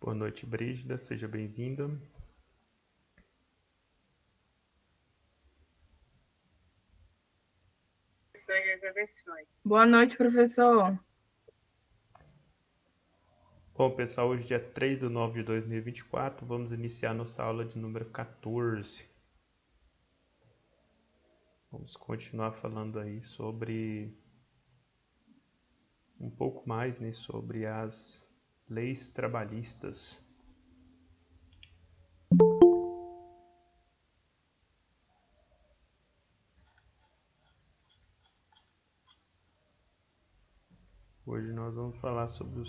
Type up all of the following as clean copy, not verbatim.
Boa noite, Brígida, seja bem-vinda. Boa noite, professor. Bom, pessoal, hoje é dia 3 de nove de 2024, vamos iniciar nossa aula de número 14. Vamos continuar falando aí sobre um pouco mais, né, sobre as leis trabalhistas. Hoje nós vamos falar sobre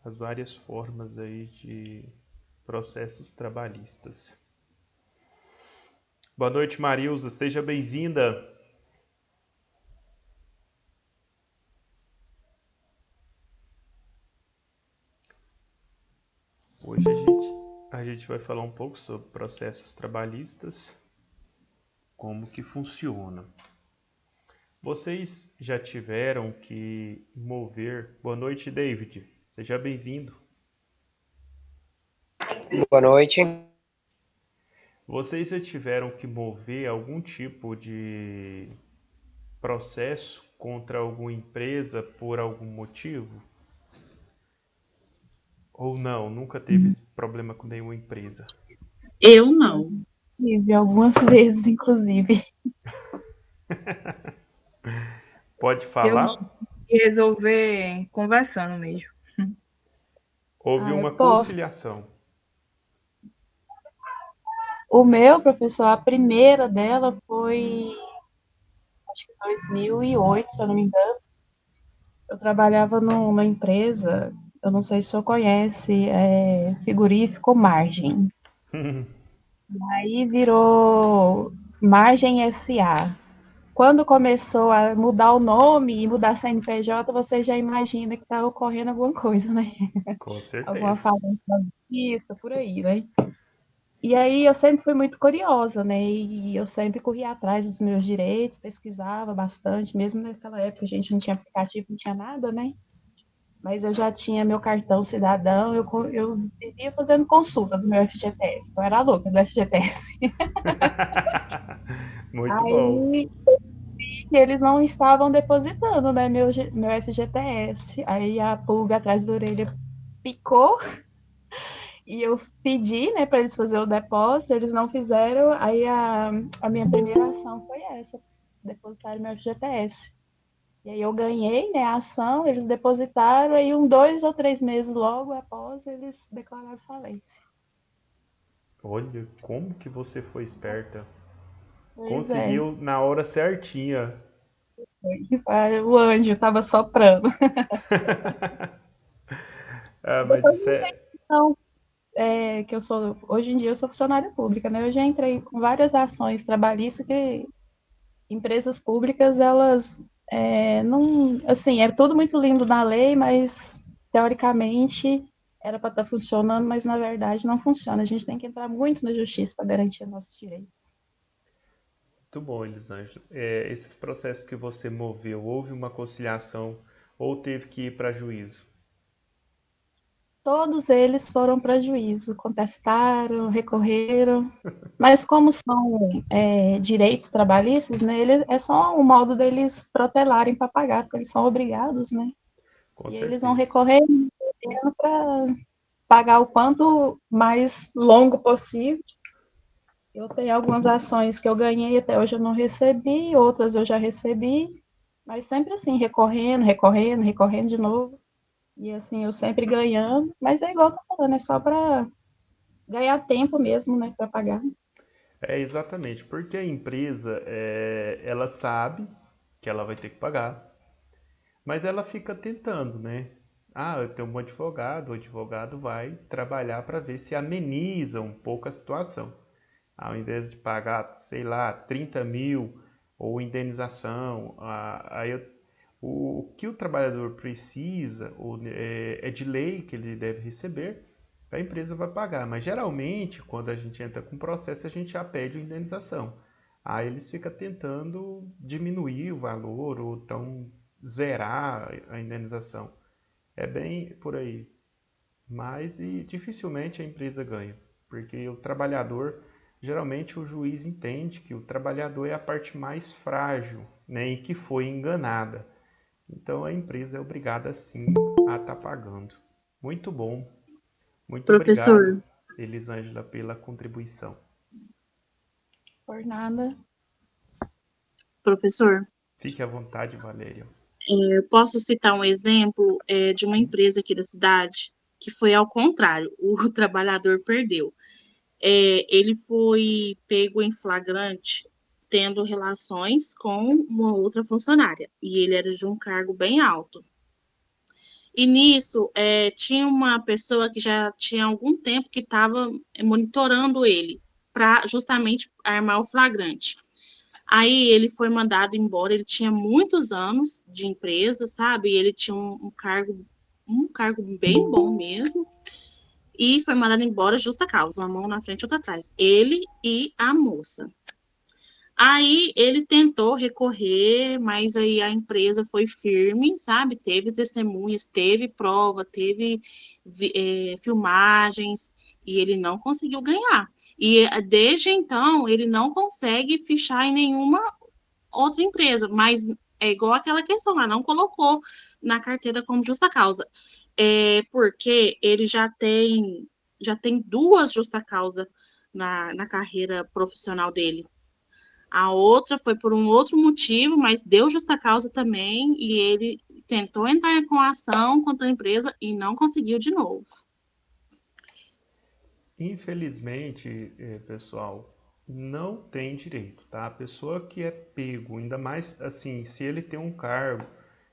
as várias formas aí de processos trabalhistas. Boa noite, Marilza, seja bem-vinda. Hoje a gente vai falar um pouco sobre processos trabalhistas, como que funciona. Vocês já tiveram que mover... Boa noite, David. Seja bem-vindo. Boa noite. Vocês já tiveram que mover algum tipo de processo contra alguma empresa por algum motivo? Ou não, nunca teve problema com nenhuma empresa? Eu não. Tive algumas vezes, inclusive. Pode Eu falar? resolver conversando mesmo. Houve Eu uma posso. conciliação. O meu professor, a primeira dela foi, acho que 2008, se eu não me engano. Eu trabalhava numa empresa, eu não sei se o senhor conhece, frigorífico Margem. Aí virou Margem SA. Quando começou a mudar o nome e mudar a CNPJ, você já imagina que está ocorrendo alguma coisa, né? Com Alguma certeza. falência vista, por aí, né? E aí eu sempre fui muito curiosa, né? E eu sempre corria atrás dos meus direitos, pesquisava bastante, mesmo naquela época a gente não tinha aplicativo, não tinha nada, né? Mas eu já tinha meu cartão cidadão, eu vivia fazendo consulta do meu FGTS, eu era a louca do FGTS. Muito bom. Aí que eles não estavam depositando, né, meu FGTS. Aí a pulga atrás da orelha picou e eu pedi, né, para eles fazerem o depósito, eles não fizeram. Aí a minha primeira ação foi essa, depositar meu FGTS. E aí eu ganhei, né, a ação, eles depositaram, aí 2 ou 3 meses logo após eles declararam falência. Olha, como que você foi esperta. Pois é, Conseguiu na hora certinha. o anjo estava soprando. Ah, mas Depois isso é... não, que eu sou, hoje em dia eu sou funcionária pública, né? Eu já entrei com várias ações trabalhistas que empresas públicas, elas não, assim, é tudo muito lindo na lei, mas teoricamente era para estar funcionando, mas na verdade não funciona. A gente tem que entrar muito na justiça para garantir nossos direitos. Muito bom, Elisângela. Esses processos que você moveu, houve uma conciliação ou teve que ir para juízo? Todos eles foram para juízo, contestaram, recorreram, mas como são direitos trabalhistas, né, é só um modo deles protelarem para pagar, porque eles são obrigados, né? Com E eles vão certeza. recorrer para pagar o quanto mais longo possível. Eu tenho algumas ações que eu ganhei, até hoje eu não recebi, outras eu já recebi, mas sempre assim, recorrendo, recorrendo, recorrendo de novo. E assim, eu sempre ganhando, mas é igual eu tô falando, é só para ganhar tempo mesmo, né, para pagar. É exatamente, porque a empresa, ela sabe que ela vai ter que pagar, mas ela fica tentando, né? Ah, eu tenho um advogado, o advogado vai trabalhar para ver se ameniza um pouco a situação. Ao invés de pagar, sei lá, 30 mil ou indenização, o que o trabalhador precisa é de lei que ele deve receber, a empresa vai pagar. Mas geralmente, quando a gente entra com processo, a gente já pede indenização. Aí eles ficam tentando diminuir o valor ou então zerar a indenização. É bem por aí. mas e dificilmente a empresa ganha, porque o trabalhador, geralmente o juiz entende que o trabalhador é a parte mais frágil, né, e que foi enganada. Então a empresa é obrigada sim a estar pagando. Muito bom. Muito obrigado, Professor, Elisângela, pela contribuição. por nada. professor, Fique à vontade, Valéria. eu posso citar um exemplo de uma empresa aqui da cidade que foi ao contrário, o trabalhador perdeu. Ele foi pego em flagrante tendo relações com uma outra funcionária e ele era de um cargo bem alto. E nisso, tinha uma pessoa que já tinha algum tempo que estava monitorando ele para justamente armar o flagrante. Aí ele foi mandado embora, ele tinha muitos anos de empresa, sabe? Ele tinha um cargo bem bom mesmo, e foi mandado embora justa causa, uma mão na frente e outra atrás. Ele e a moça. Aí ele tentou recorrer, mas aí a empresa foi firme, sabe? Teve testemunhas, teve prova, teve filmagens, e ele não conseguiu ganhar. E desde então ele não consegue fichar em nenhuma outra empresa, mas é igual aquela questão lá, não colocou na carteira como justa causa. Porque ele já tem duas justa causa na carreira profissional dele. A outra foi por um outro motivo, mas deu justa causa também, e ele tentou entrar com ação contra a empresa e não conseguiu de novo. Infelizmente, pessoal, não tem direito, tá? A pessoa que é pego, ainda mais assim, se ele tem um cargo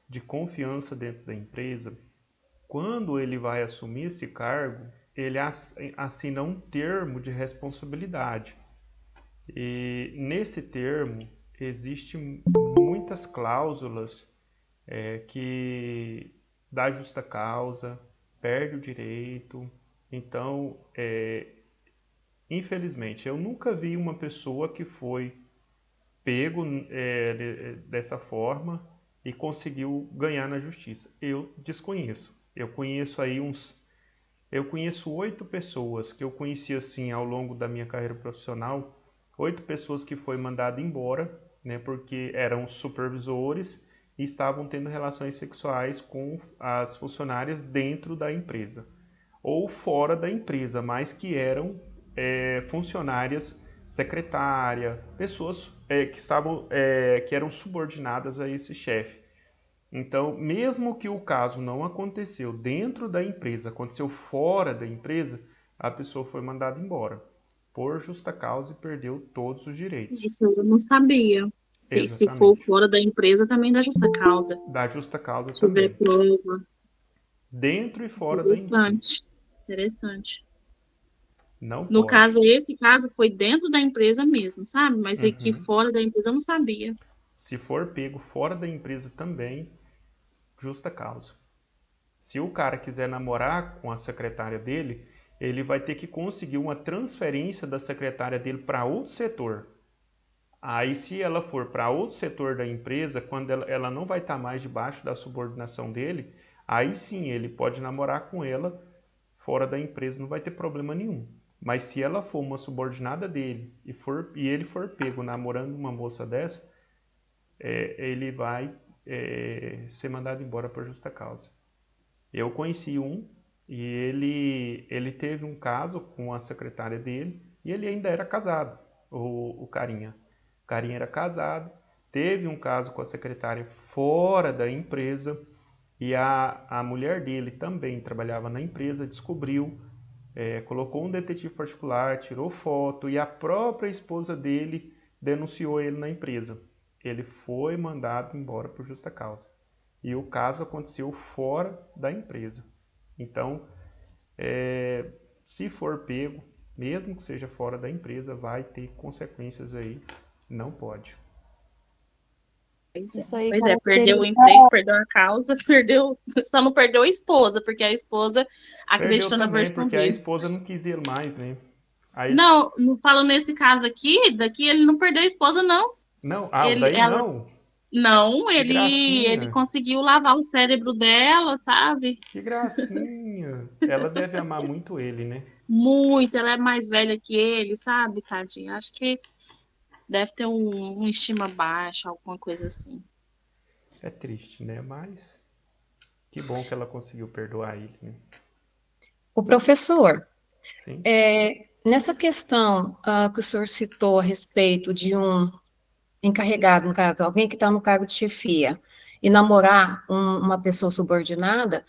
de confiança dentro da empresa, quando ele vai assumir esse cargo, ele assina um termo de responsabilidade. E nesse termo existem muitas cláusulas que dá justa causa, perde o direito. Então, infelizmente, eu nunca vi uma pessoa que foi pego dessa forma e conseguiu ganhar na justiça. Eu desconheço. Eu conheço 8 pessoas que eu conheci assim ao longo da minha carreira profissional, 8 pessoas que foi mandado embora, né, porque eram supervisores e estavam tendo relações sexuais com as funcionárias dentro da empresa ou fora da empresa, mas que eram funcionárias, secretária, pessoas que eram subordinadas a esse chefe. Então, mesmo que o caso não aconteceu dentro da empresa, aconteceu fora da empresa, a pessoa foi mandada embora por justa causa e perdeu todos os direitos. Isso eu não sabia. Se for Exatamente. fora da empresa, também dá justa causa. Da justa causa Se tiver também. prova. Dentro e fora da empresa. Interessante. Interessante. Não No pode. caso, esse caso foi dentro da empresa mesmo, sabe? Mas aqui Uhum. fora da empresa eu não sabia. Se for pego fora da empresa também, justa causa. Se o cara quiser namorar com a secretária dele, ele vai ter que conseguir uma transferência da secretária dele para outro setor. Aí, se ela for para outro setor da empresa, quando ela não vai estar mais debaixo da subordinação dele, aí sim ele pode namorar com ela fora da empresa, não vai ter problema nenhum. Mas se ela for uma subordinada dele e ele for pego namorando uma moça dessa, ele vai ser mandado embora por justa causa. Eu conheci um e ele teve um caso com a secretária dele e ele ainda era casado, o carinha. O carinha era casado, teve um caso com a secretária fora da empresa e a mulher dele também trabalhava na empresa, descobriu, colocou um detetive particular, tirou foto e a própria esposa dele denunciou ele na empresa. Ele foi mandado embora por justa causa. E o caso aconteceu fora da empresa. Então, se for pego, mesmo que seja fora da empresa, vai ter consequências aí. Não pode. Isso aí Pois é, perdeu o caracteriza. emprego, perdeu a causa, perdeu, só não perdeu a esposa, porque a esposa Perdeu acreditou na também versão porque a dele. esposa não quis ele mais, né? Aí, Não, não falo nesse caso aqui, daqui ele não perdeu a esposa, não. não, Ele, daí ela, não. não, Que ele gracinha. conseguiu lavar o cérebro dela, sabe? Que gracinha. Ela deve amar muito ele, né? Muito, ela é mais velha que ele, sabe, tadinha? Acho que deve ter um estima baixa, alguma coisa assim. É triste, né? Mas que bom que ela conseguiu perdoar ele, né? O professor, Sim. nessa questão que o senhor citou a respeito de um encarregado, no caso, alguém que está no cargo de chefia, e namorar uma pessoa subordinada,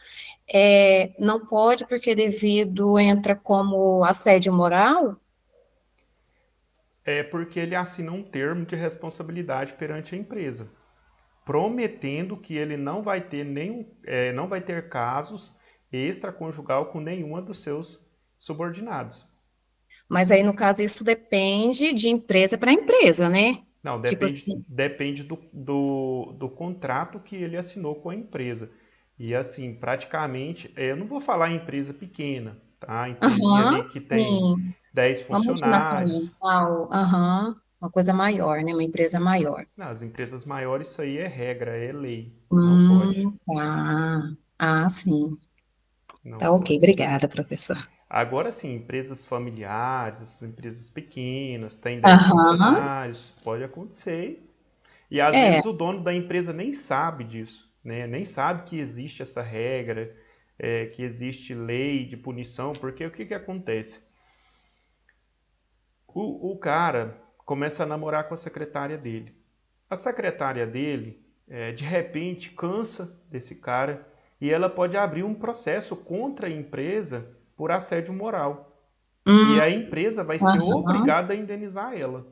não pode, porque devido entra como assédio moral? É porque ele assina um termo de responsabilidade perante a empresa, prometendo que ele não vai ter não vai ter casos extraconjugal com nenhuma dos seus subordinados. Mas aí, no caso, isso depende de empresa para empresa, né? Não, Tipo depende, assim, depende do contrato que ele assinou com a empresa. E assim, praticamente, eu não vou falar em empresa pequena, tá? Empresinha ali aham, que tem sim, 10 uma funcionários. multinacional, aham, uma coisa maior, né? Uma empresa maior. Nas empresas maiores, isso aí é regra, é lei. Não pode, Tá. Ah, sim. não Tá ok, pode. obrigada, professor. Agora sim, empresas familiares, essas empresas pequenas, tem 10 Aham, funcionários, pode acontecer. E às é, vezes o dono da empresa nem sabe disso, né? Nem sabe que existe essa regra, que existe lei de punição, porque o que que acontece? O cara começa a namorar com a secretária dele. A secretária dele, de repente, cansa desse cara e ela pode abrir um processo contra a empresa por assédio moral. E hum, a empresa vai ser aham, obrigada a indenizar ela.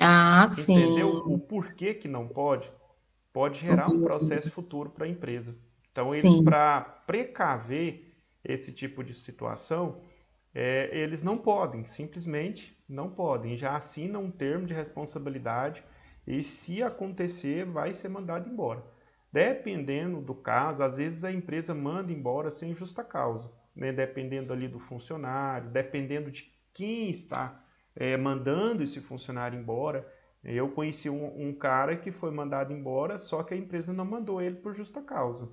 ah, Entendeu o sim, porquê que não pode? Pode gerar um entendi, processo futuro para a empresa. Então, eles, sim, para precaver esse tipo de situação, eles não podem, simplesmente não podem. Já assinam um termo de responsabilidade e, se acontecer, vai ser mandado embora. Dependendo do caso, às vezes a empresa manda embora sem justa causa, né? Dependendo ali do funcionário, dependendo de quem está mandando esse funcionário embora. Eu conheci um cara que foi mandado embora, só que a empresa não mandou ele por justa causa.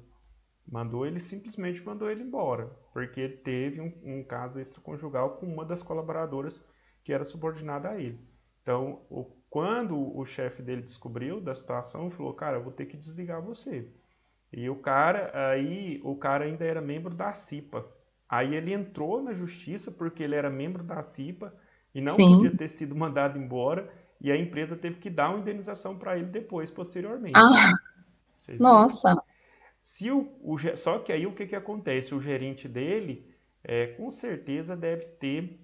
Simplesmente mandou ele embora, porque ele teve um caso extraconjugal com uma das colaboradoras que era subordinada a ele. Então, quando o chefe dele descobriu da situação, falou: "Cara, eu vou ter que desligar você". E o cara ainda era membro da CIPA. Aí ele entrou na justiça porque ele era membro da CIPA e não podia sim. ter sido mandado embora, e a empresa teve que dar uma indenização para ele depois, posteriormente. Ah, Vocês veem? nossa, Só que aí o que que acontece? O gerente dele, com certeza deve ter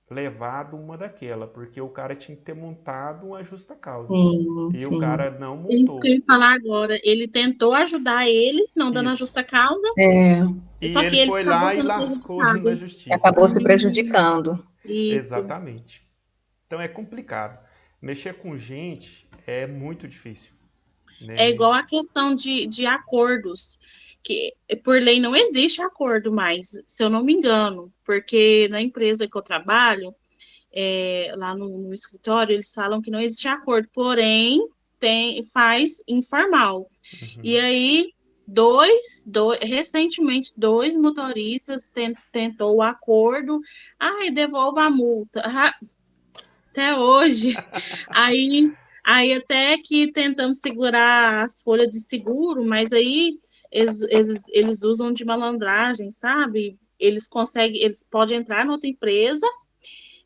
levado uma daquela, porque o cara tinha que ter montado uma justa causa. sim, E o sim. cara não É isso que eu montou. ia falar agora. Ele tentou ajudar ele, não dando a Isso. justa causa, É, E só que ele ele foi acabou lá e sendo lascou na prejudicado. justiça. acabou se prejudicando. Isso. Exatamente. Então é complicado. Mexer com gente é muito difícil, É né? igual a questão de acordos, que por lei não existe acordo mais, se eu não me engano, porque na empresa que eu trabalho, lá no escritório, eles falam que não existe acordo, porém faz informal. E Uhum. aí, recentemente, dois motoristas tentou o acordo, ai, devolva a multa. Ah, até hoje. Aí, aí até que tentamos segurar as folhas de seguro, mas aí eles usam de malandragem, sabe? Eles podem entrar em outra empresa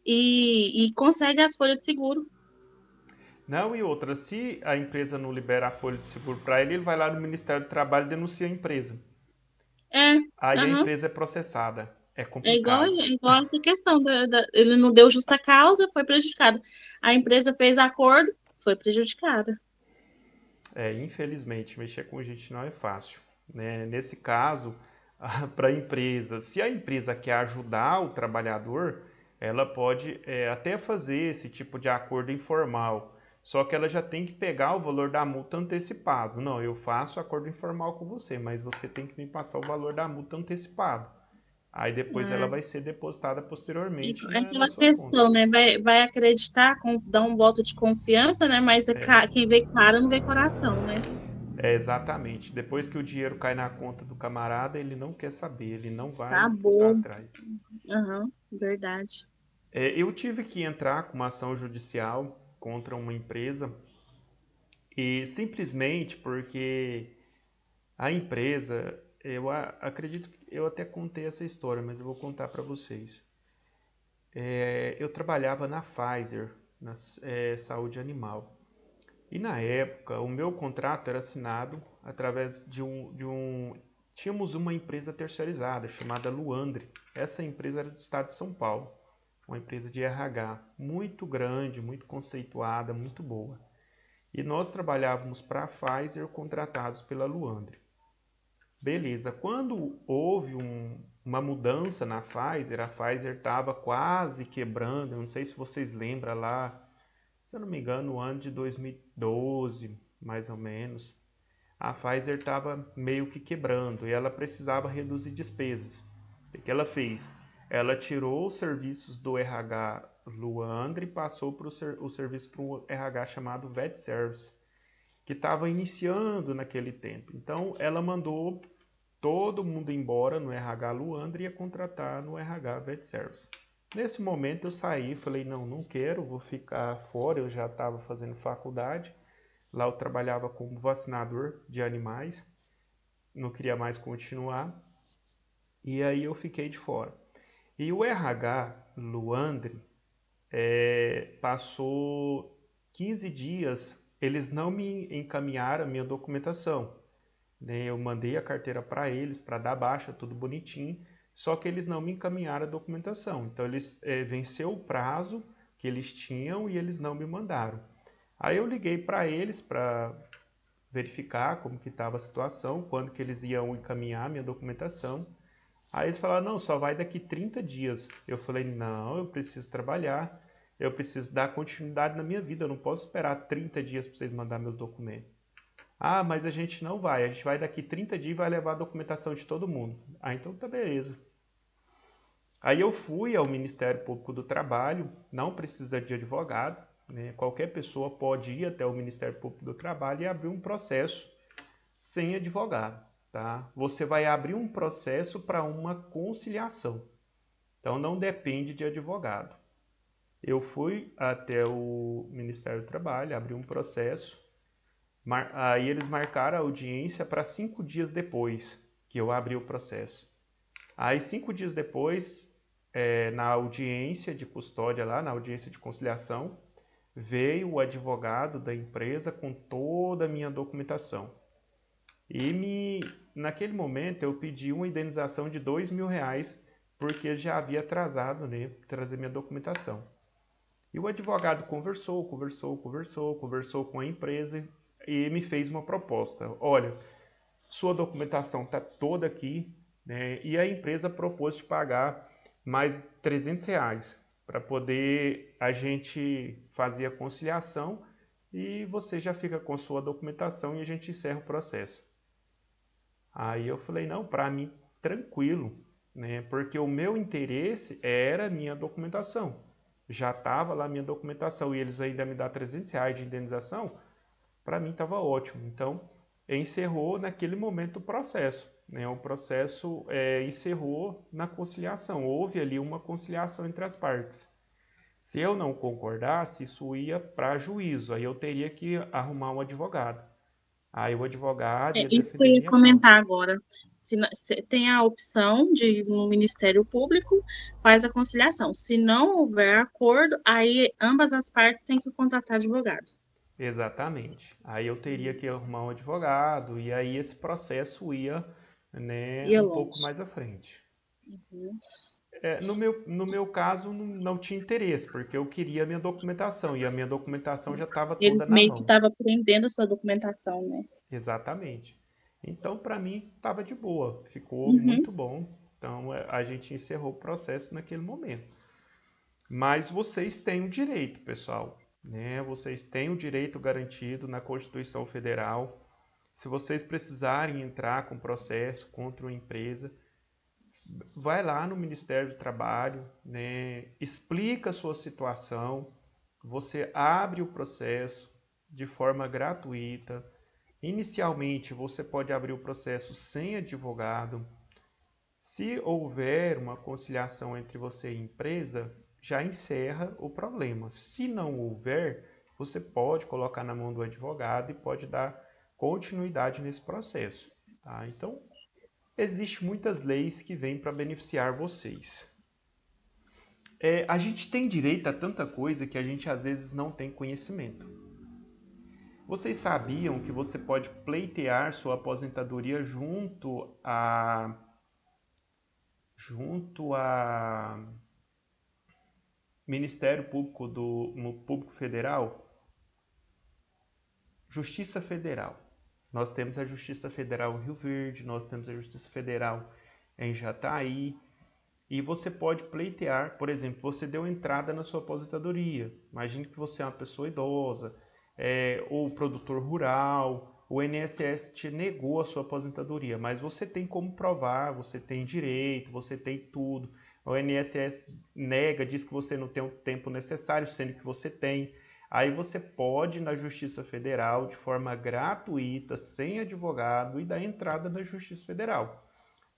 e conseguem as folhas de seguro. Não, e outra, se a empresa não libera a folha de seguro para ele, ele vai lá no Ministério do Trabalho e denuncia a empresa. É, Aí a aham. empresa é processada. É É complicado. igual essa questão ele não deu justa causa, foi prejudicado. A empresa fez acordo, foi prejudicada. Infelizmente, mexer com gente não é fácil, né? Nesse caso, para a empresa, se a empresa quer ajudar o trabalhador, ela pode até fazer esse tipo de acordo informal. Só que ela já tem que pegar o valor da multa antecipado. Não, eu faço acordo informal com você, mas você tem que me passar o valor da multa antecipado. Aí depois ela vai ser depositada posteriormente É na aquela sua conta. questão, né? Vai acreditar, dar um voto de confiança, né? Mas quem vê cara não vê coração, né? É, exatamente. Depois que o dinheiro cai na conta do camarada, ele não quer saber, ele não vai voltar Acabou. atrás. Aham, verdade. Eu tive que entrar com uma ação judicial contra uma empresa e simplesmente porque a empresa, acredito que eu até contei essa história, mas eu vou contar para vocês. Eu trabalhava na Pfizer, na saúde animal. E na época, o meu contrato era assinado através tínhamos uma empresa terceirizada chamada Luandre. Essa empresa era do estado de São Paulo, uma empresa de RH muito grande, muito conceituada, muito boa. E nós trabalhávamos para a Pfizer contratados pela Luandre. Beleza, quando houve uma mudança na Pfizer, a Pfizer estava quase quebrando, eu não sei se vocês lembram lá, se eu não me engano, no ano de 2012, mais ou menos, a Pfizer estava meio que quebrando e ela precisava reduzir despesas. O que ela fez? Ela tirou os serviços do RH Luandre e passou para o serviço para um RH chamado Vet Service, que estava iniciando naquele tempo. Então, ela mandou todo mundo embora no RH Luandre e ia contratar no RH Vet Service. Nesse momento eu saí, falei, não quero, vou ficar fora, eu já estava fazendo faculdade, lá eu trabalhava como vacinador de animais, não queria mais continuar, e aí eu fiquei de fora. E o RH Luandre passou 15 dias, eles não me encaminharam a minha documentação. Eu mandei a carteira para eles, para dar baixa, tudo bonitinho, só que eles não me encaminharam a documentação. Então, eles venceu o prazo que eles tinham e eles não me mandaram. Aí eu liguei para eles para verificar como que estava a situação, quando que eles iam encaminhar a minha documentação. Aí eles falaram, não, só vai daqui 30 dias. Eu falei, não, eu preciso trabalhar, eu preciso dar continuidade na minha vida, eu não posso esperar 30 dias para vocês mandarem meus documentos. Ah, mas a gente não vai, a gente vai daqui 30 dias e vai levar a documentação de todo mundo. Ah, então tá beleza. Aí eu fui ao Ministério Público do Trabalho, não precisa de advogado, né? Qualquer pessoa pode ir até o Ministério Público do Trabalho e abrir um processo sem advogado, tá? Você vai abrir um processo para uma conciliação, então não depende de advogado. Eu fui até o Ministério do Trabalho, abri um processo, aí eles marcaram a audiência para 5 dias depois que eu abri o processo. Aí 5 dias depois, na audiência de custódia lá, na audiência de conciliação, veio o advogado da empresa com toda a minha documentação. E naquele momento eu pedi uma indenização de R$ 2.000 porque já havia atrasado, né, trazer minha documentação. E o advogado conversou com a empresa e me fez uma proposta. Olha, sua documentação está toda aqui, né, e a empresa propôs te pagar mais R$ 300 para poder a gente fazer a conciliação e você já fica com sua documentação e a gente encerra o processo. Aí eu falei, não, para mim, tranquilo, né, porque o meu interesse era minha documentação. Já estava lá minha documentação e eles ainda me dão R$ 300 de indenização, para mim estava ótimo. Então, encerrou naquele momento o processo. Né? O processo encerrou na conciliação. Houve ali uma conciliação entre as partes. Se eu não concordasse, isso ia para juízo. Aí eu teria que arrumar um advogado. Aí o advogado ia Isso que eu defender ia minha causa. comentar agora. Se tem a opção de ir no Ministério Público, faz a conciliação. Se não houver acordo, aí ambas as partes têm que contratar advogado. Exatamente. Aí eu teria que arrumar um advogado e aí esse processo ia, né, Ia um pouco longe. mais à frente. Uhum. No meu caso, não tinha interesse, porque eu queria a minha documentação e a minha documentação já estava toda Eles na meio que mão. estavam prendendo a sua documentação, né? Exatamente. Então, para mim, estava de boa, ficou Uhum. muito bom. Então, a gente encerrou o processo naquele momento. Mas vocês têm o direito, pessoal, né? Vocês têm o direito garantido na Constituição Federal. Se vocês precisarem entrar com processo contra uma empresa, vai lá no Ministério do Trabalho, né? Explica a sua situação, você abre o processo de forma gratuita, Inicialmente, você pode abrir o processo sem advogado. Se houver uma conciliação entre você e a empresa, já encerra o problema. Se não houver, você pode colocar na mão do advogado e pode dar continuidade nesse processo. Tá? Então, existem muitas leis que vêm para beneficiar vocês. A gente tem direito a tanta coisa que a gente às vezes não tem conhecimento. Vocês sabiam que você pode pleitear sua aposentadoria junto a Ministério Público Público Federal? Justiça Federal. Nós temos a Justiça Federal em Rio Verde, nós temos a Justiça Federal em Jataí, e você pode pleitear, por exemplo, você deu entrada na sua aposentadoria. Imagine que você é uma pessoa idosa, ou produtor rural, o INSS te negou a sua aposentadoria, mas você tem como provar, você tem direito, você tem tudo. O INSS nega, diz que você não tem o tempo necessário, sendo que você tem. Aí você pode ir na Justiça Federal de forma gratuita, sem advogado, e dar entrada na Justiça Federal.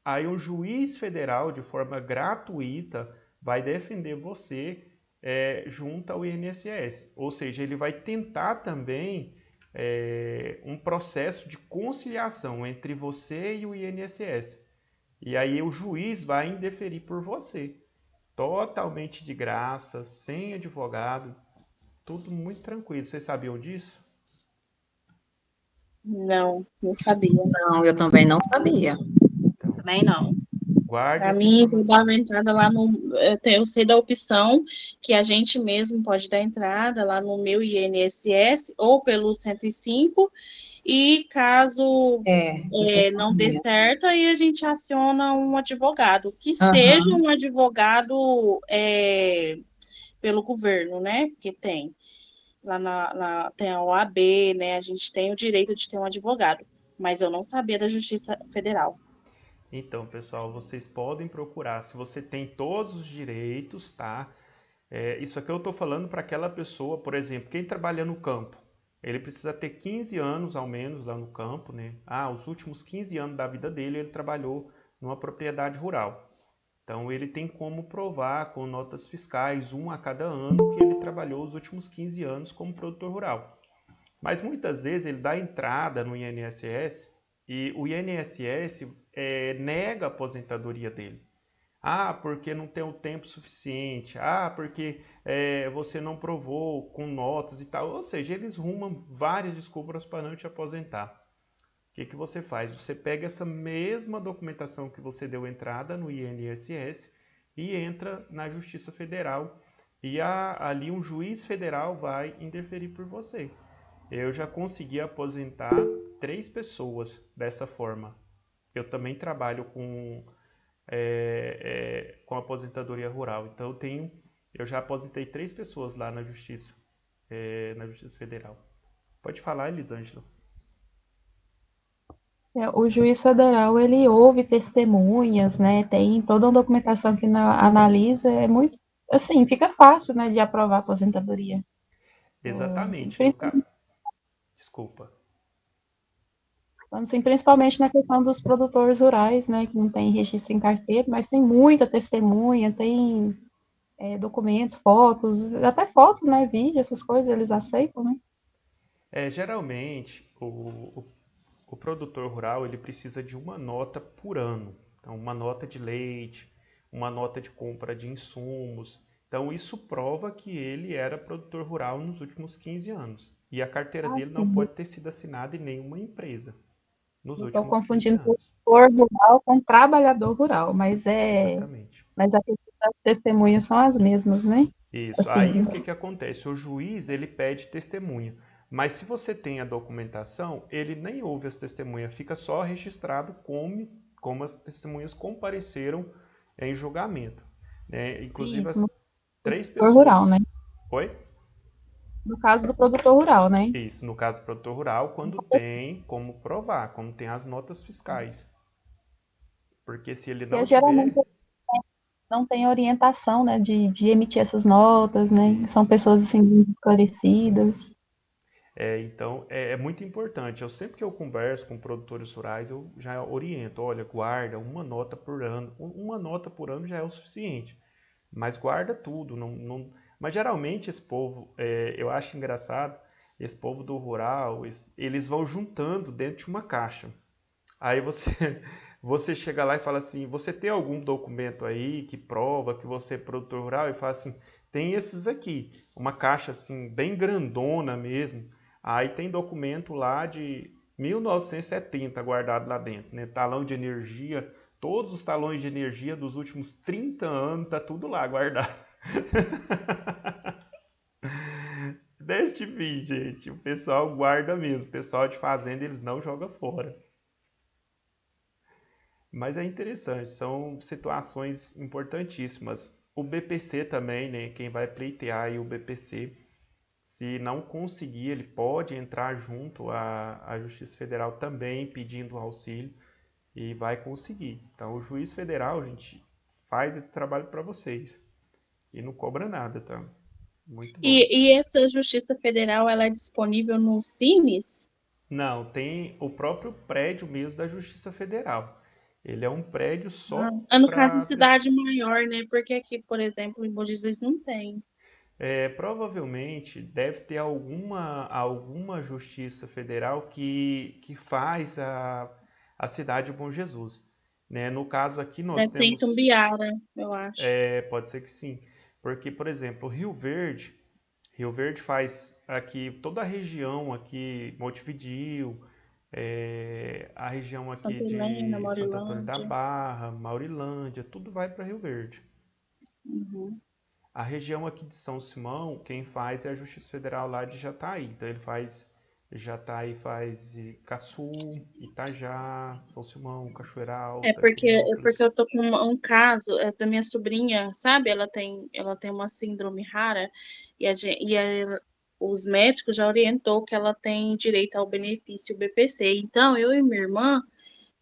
Aí o juiz federal, de forma gratuita, vai defender você junto ao INSS. Ou seja, ele vai tentar também um processo de conciliação entre você e o INSS. E aí o juiz vai indeferir por você. Totalmente de graça, sem advogado, tudo muito tranquilo. Vocês sabiam disso? Não, não sabia. Não, eu também não sabia. Então, Também não. guarde Para essa mim, eu informação. dava entrada lá no. Eu sei da opção que a gente mesmo pode dar entrada lá no meu INSS ou pelo 105, e caso Isso eu não dê sabia. certo, aí a gente aciona um advogado, que seja Aham. um advogado pelo governo, né? Que tem. Lá tem a OAB, né? A gente tem o direito de ter um advogado. Mas eu não sabia da Justiça Federal. Então, pessoal, vocês podem procurar. Se você tem todos os direitos, tá? Isso aqui eu estou falando para aquela pessoa, por exemplo, quem trabalha no campo. Ele precisa ter 15 anos, ao menos, lá no campo, né? Os últimos 15 anos da vida dele, ele trabalhou numa propriedade rural. Então, ele tem como provar com notas fiscais, um a cada ano, que ele trabalhou os últimos 15 anos como produtor rural. Mas muitas vezes ele dá entrada no INSS e o INSS nega a aposentadoria dele. Porque não tem o tempo suficiente. Porque você não provou com notas e tal. Ou seja, eles rumam várias desculpas para não te aposentar. O que você faz? Você pega essa mesma documentação que você deu entrada no INSS e entra na Justiça Federal. E ali um juiz federal vai interferir por você. Eu já consegui aposentar 3 pessoas dessa forma. Eu também trabalho com aposentadoria rural. Então eu já aposentei 3 pessoas lá na Justiça Federal. Pode falar, Elisângela. O juiz federal, ele ouve testemunhas, né? Tem toda uma documentação que analisa, é muito, assim, fica fácil, né, de aprovar a aposentadoria. Exatamente. Principalmente, Desculpa. assim, principalmente na questão dos produtores rurais, né, que não tem registro em carteira, mas tem muita testemunha, tem documentos, fotos, até foto, né, vídeo, essas coisas, eles aceitam, né? Geralmente, o produtor rural ele precisa de uma nota por ano. Então, uma nota de leite, uma nota de compra de insumos. Então, isso prova que ele era produtor rural nos últimos 15 anos. E a carteira dele não Sim. pode ter sido assinada em nenhuma empresa nos Eu estou últimos 15 confundindo anos. produtor rural com trabalhador rural, mas Exatamente. a questão das testemunhas são as mesmas, né? Isso. Aí Assim, o que acontece? O juiz ele pede testemunha. Mas se você tem a documentação, ele nem ouve as testemunhas, fica só registrado como as testemunhas compareceram em julgamento. Né? Inclusive isso, no as 3 produtor rural, pessoas. né? Oi? No caso do produtor rural, né? Isso, no caso do produtor rural, quando tem como provar, quando tem as notas fiscais. Porque se ele não Porque geralmente tiver. não tem orientação, né, de emitir essas notas, né? São Isso. pessoas assim esclarecidas. Então, é muito importante. Sempre que eu converso com produtores rurais, eu já oriento, olha, guarda uma nota por ano. Uma nota por ano já é o suficiente, mas guarda tudo. Mas geralmente esse povo, eu acho engraçado, esse povo do rural, eles vão juntando dentro de uma caixa. Aí você, você chega lá e fala assim, você tem algum documento aí que prova que você é produtor rural? E fala assim, tem esses aqui, uma caixa assim, bem grandona mesmo. Aí tem documento lá de 1970 guardado lá dentro, né? Talão de energia, todos os talões de energia dos últimos 30 anos, tá tudo lá guardado. Deixa de vir, gente. O pessoal guarda mesmo. O pessoal de fazenda, eles não jogam fora. Mas é interessante, são situações importantíssimas. O BPC também, né? Quem vai pleitear aí o BPC, se não conseguir, ele pode entrar junto à Justiça Federal também pedindo auxílio e vai conseguir. Então, o juiz federal, gente, faz esse trabalho para vocês e não cobra nada, tá? Muito bom. E essa Justiça Federal, ela é disponível no Cines? Não, tem o próprio prédio mesmo da Justiça Federal. Ele é um prédio só No caso, para cidade maior, né? Porque aqui, por exemplo, em Bom Jesus não tem. provavelmente deve ter alguma justiça federal que faz a cidade de Bom Jesus. Né? No caso aqui nós Deve ser em temos, Tumbiara, eu acho. pode ser que sim, porque, por exemplo, Rio Verde faz aqui toda a região aqui, Montevidéu, a região aqui Santa Helena, de Santo Antônio da Maurilândia. Barra, Maurilândia, tudo vai para Rio Verde. Uhum. A região aqui de São Simão, quem faz é a Justiça Federal lá de Jataí. Então ele faz Jataí, faz Caçu, Itajá, São Simão, Cachoeira Alta, É porque Quirinópolis. eu tô com um caso da minha sobrinha, sabe? Ela tem uma síndrome rara os médicos já orientou que ela tem direito ao benefício BPC. Então, eu e minha irmã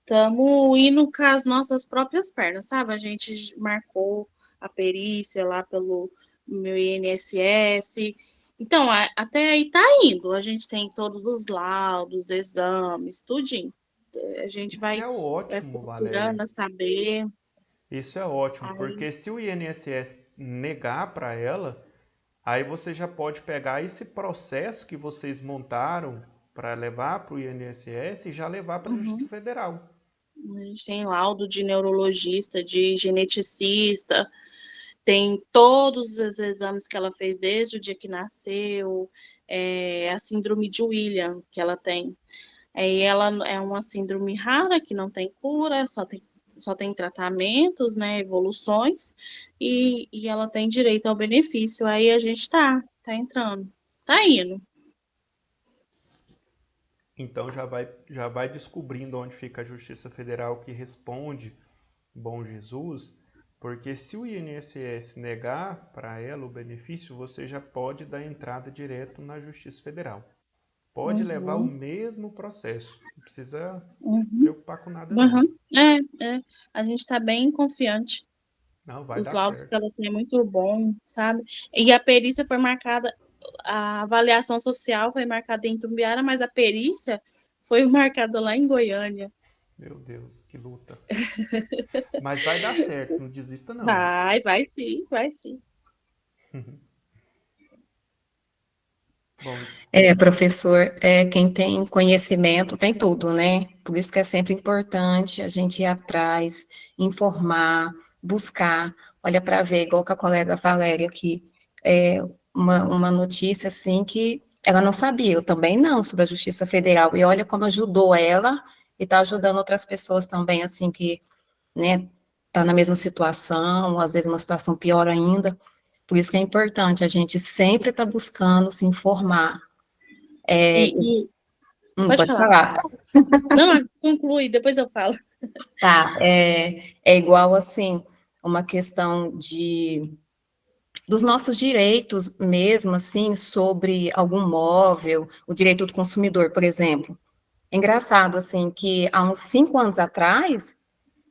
estamos indo com as nossas próprias pernas, sabe? A gente marcou a perícia lá pelo meu INSS. Então, até aí tá indo. A gente tem todos os laudos, exames, tudinho. A gente Isso é vai ótimo, Valéria. procurando saber. Isso é ótimo, Aí, porque se o INSS negar para ela, aí você já pode pegar esse processo que vocês montaram para levar para o INSS e já levar para a Justiça uhum. Federal. A gente tem laudo de neurologista, de geneticista, tem todos os exames que ela fez desde o dia que nasceu, a síndrome de William que ela tem. Aí ela é uma síndrome rara que não tem cura, só tem tratamentos, né, evoluções, e ela tem direito ao benefício. Aí a gente tá entrando, tá indo. Então já vai descobrindo onde fica a Justiça Federal que responde Bom Jesus, porque se o INSS negar para ela o benefício, você já pode dar entrada direto na Justiça Federal. Pode levar o Uhum, mesmo processo, não precisa uhum, preocupar com nada não. uhum. A gente tá bem confiante. Não, vai Os dar laudos que certo. ela tem é muito bom, sabe? E a perícia foi marcada, a avaliação social foi marcada em Tumbiara, mas a perícia foi marcada lá em Goiânia. Meu Deus, que luta. Mas vai dar certo, não desista não. Vai sim, vai sim. Bom, Professor, quem tem conhecimento tem tudo, né? Por isso que é sempre importante a gente ir atrás, informar, buscar. Olha para ver, igual com a colega Valéria aqui, uma notícia assim que ela não sabia, eu também não, sobre a Justiça Federal. E olha como ajudou ela e está ajudando outras pessoas também, assim, que, né, tá na mesma situação, ou às vezes uma situação pior ainda. Por isso que é importante a gente sempre estar buscando se informar. E, e pode Pode falar. falar. Não, conclui, depois eu falo. Tá, é igual, assim, uma questão dos nossos direitos mesmo, assim, sobre algum móvel, o direito do consumidor, por exemplo. É engraçado, assim, que há uns 5 anos atrás,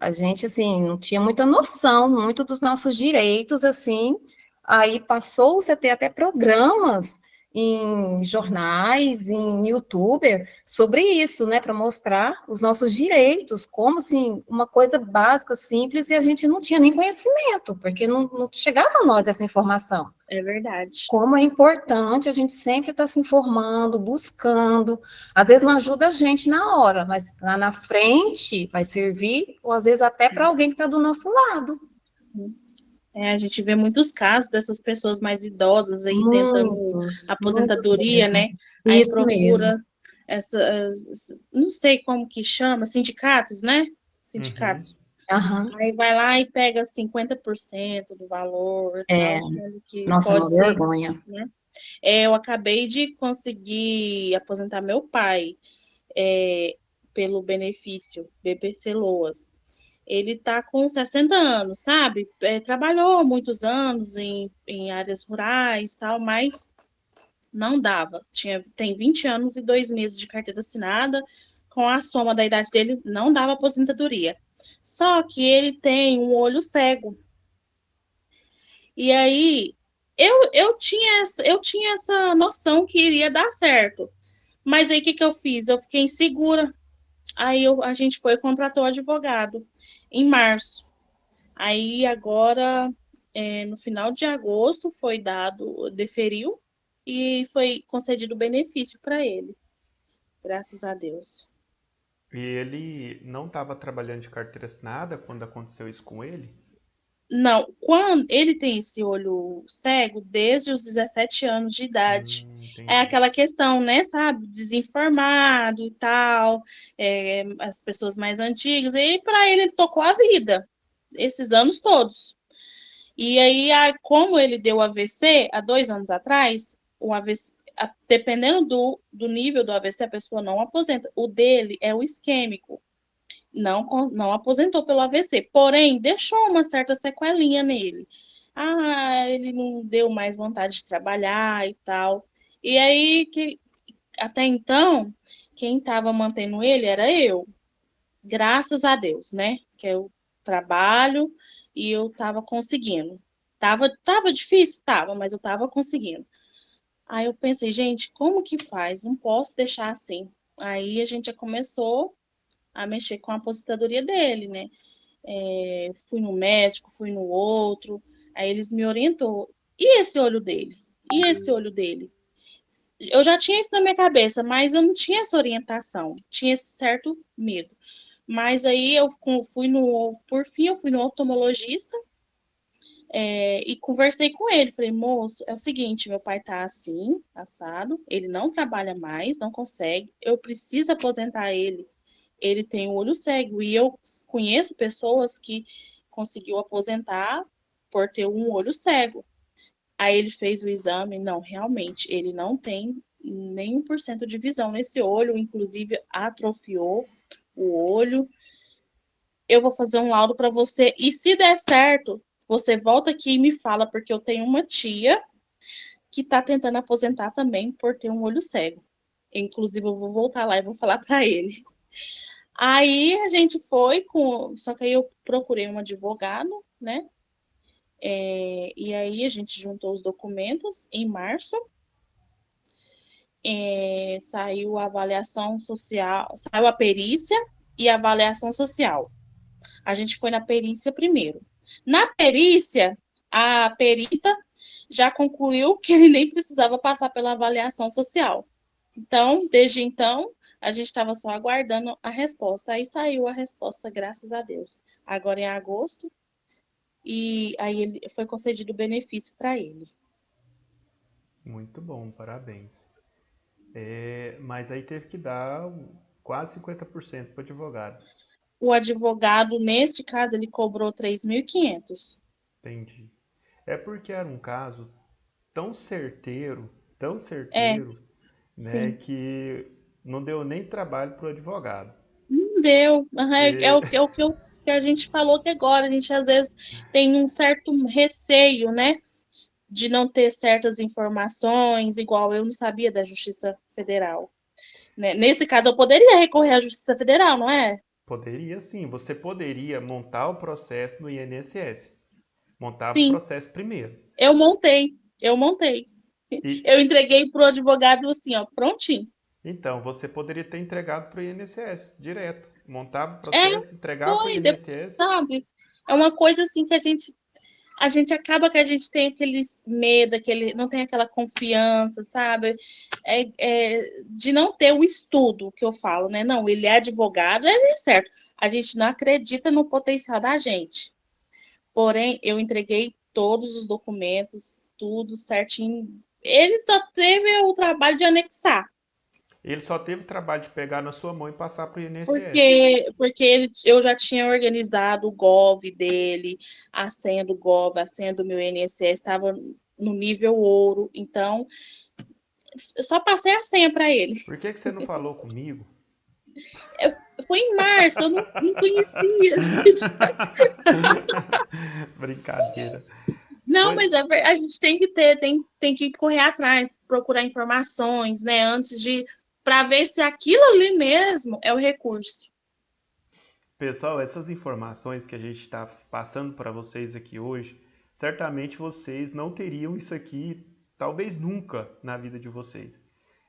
a gente, assim, não tinha muita noção, muito dos nossos direitos, assim, aí passou-se a ter até programas em jornais, em youtuber, sobre isso, né, para mostrar os nossos direitos, como assim, uma coisa básica, simples, e a gente não tinha nem conhecimento, porque não chegava a nós essa informação. É verdade. Como é importante a gente sempre estar se informando, buscando, às vezes não ajuda a gente na hora, mas lá na frente vai servir, ou às vezes até para alguém que está do nosso lado. Sim. A gente vê muitos casos dessas pessoas mais idosas aí tentando Muitos aposentadoria, mesmo. né? Aí Isso mesmo. procura essas, não sei como que chama, sindicatos, né? Uhum. Sindicatos. Aham. Aí vai lá e pega 50% do valor e É, tal, sendo que nossa, é pode uma ser, vergonha. né? Eu acabei de conseguir aposentar meu pai pelo benefício BBC Loas. Ele tá com 60 anos, sabe? Trabalhou muitos anos em áreas rurais, tal, mas não dava. Tem 20 anos e 2 meses de carteira assinada, com a soma da idade dele, não dava aposentadoria. Só que ele tem um olho cego. E aí, eu tinha essa noção que iria dar certo. Mas aí, o que que eu fiz? Eu fiquei insegura. Aí, a gente foi e contratou advogado em março. Aí agora, no final de agosto, foi deferiu e foi concedido benefício para ele, graças a Deus. E ele não estava trabalhando de carteira assinada quando aconteceu isso com ele? Não, quando ele tem esse olho cego desde os 17 anos de idade. É Entendi. aquela questão, né, sabe, desinformado e tal, as pessoas mais antigas, e para ele tocou a vida, esses anos todos. E aí, como ele deu AVC há 2 anos atrás, o AVC, dependendo do nível do AVC, a pessoa não aposenta. O dele é o isquêmico, não aposentou pelo AVC, porém, deixou uma certa sequelinha nele. Ele não deu mais vontade de trabalhar e tal. E aí, até então, quem estava mantendo ele era eu, graças a Deus, né? Que eu trabalho e eu tava conseguindo. Tava difícil? Tava, mas eu tava conseguindo. Aí eu pensei, gente, como que faz? Não posso deixar assim. Aí a gente já começou a mexer com a aposentadoria dele, né? Fui no médico, fui no outro, aí eles me orientou. E esse olho dele? E esse olho dele? Eu já tinha isso na minha cabeça, mas eu não tinha essa orientação, tinha esse certo medo. Mas aí por fim, eu fui no oftalmologista, e conversei com ele. Falei, moço, é o seguinte, meu pai tá assim, assado, ele não trabalha mais, não consegue, eu preciso aposentar ele. Ele tem o olho cego e eu conheço pessoas que conseguiu aposentar por ter um olho cego. Aí ele fez o exame, não, realmente, ele não tem nem 1% de visão nesse olho, inclusive atrofiou o olho. Eu vou fazer um laudo para você e se der certo, você volta aqui e me fala, porque eu tenho uma tia que está tentando aposentar também por ter um olho cego. Inclusive, eu vou voltar lá e vou falar para ele. Aí a gente foi só que aí eu procurei um advogado, né? E aí a gente juntou os documentos em março. Saiu a avaliação social, saiu a perícia e a avaliação social. A gente foi na perícia primeiro. Na perícia, a perita já concluiu que ele nem precisava passar pela avaliação social. Então, desde então, a gente estava só aguardando a resposta. Aí saiu a resposta, graças a Deus. Agora em agosto, e aí ele foi concedido o benefício para ele. Muito bom, parabéns. Mas aí teve que dar quase 50% para o advogado. O advogado, neste caso, ele cobrou 3.500. Entendi. É porque era um caso tão É, certeiro, né, sim. que não deu nem trabalho para o advogado. Não deu. Aham, é E- o que a gente falou que agora. A gente às vezes tem um certo receio, né? De não ter certas informações, igual eu não sabia da Justiça Federal. Né? Nesse caso, eu poderia recorrer à Justiça Federal, não é? Poderia sim, você poderia montar o processo no INSS. Montava o Sim, processo primeiro. eu montei. Eu montei. E, Eu entreguei pro advogado assim, ó, prontinho. então, você poderia ter entregado para o INSS direto. Montava o É, processo, entregava para o foi, depois, INSS. sabe? É uma coisa assim que a gente acaba que a gente tem aquele medo, não tem aquela confiança, sabe? De não ter o estudo que eu falo, né? Não, ele é advogado, ele é certo. A gente não acredita no potencial da gente. Porém, eu entreguei todos os documentos, tudo certinho. Ele só teve o trabalho de anexar. Ele só teve o trabalho de pegar na sua mão e passar para o INSS. Porque eu já tinha organizado o Gov dele, a senha do Gov, a senha do meu INSS estava no nível ouro, então eu só passei a senha para ele. Por que você não falou comigo? Foi em março, eu não conhecia, gente. Brincadeira. Não, Pois, mas a gente tem que tem que correr atrás, procurar informações, né, antes de para ver se aquilo ali mesmo é o recurso. pessoal, essas informações que a gente está passando para vocês aqui hoje, certamente vocês não teriam isso aqui, talvez nunca, na vida de vocês.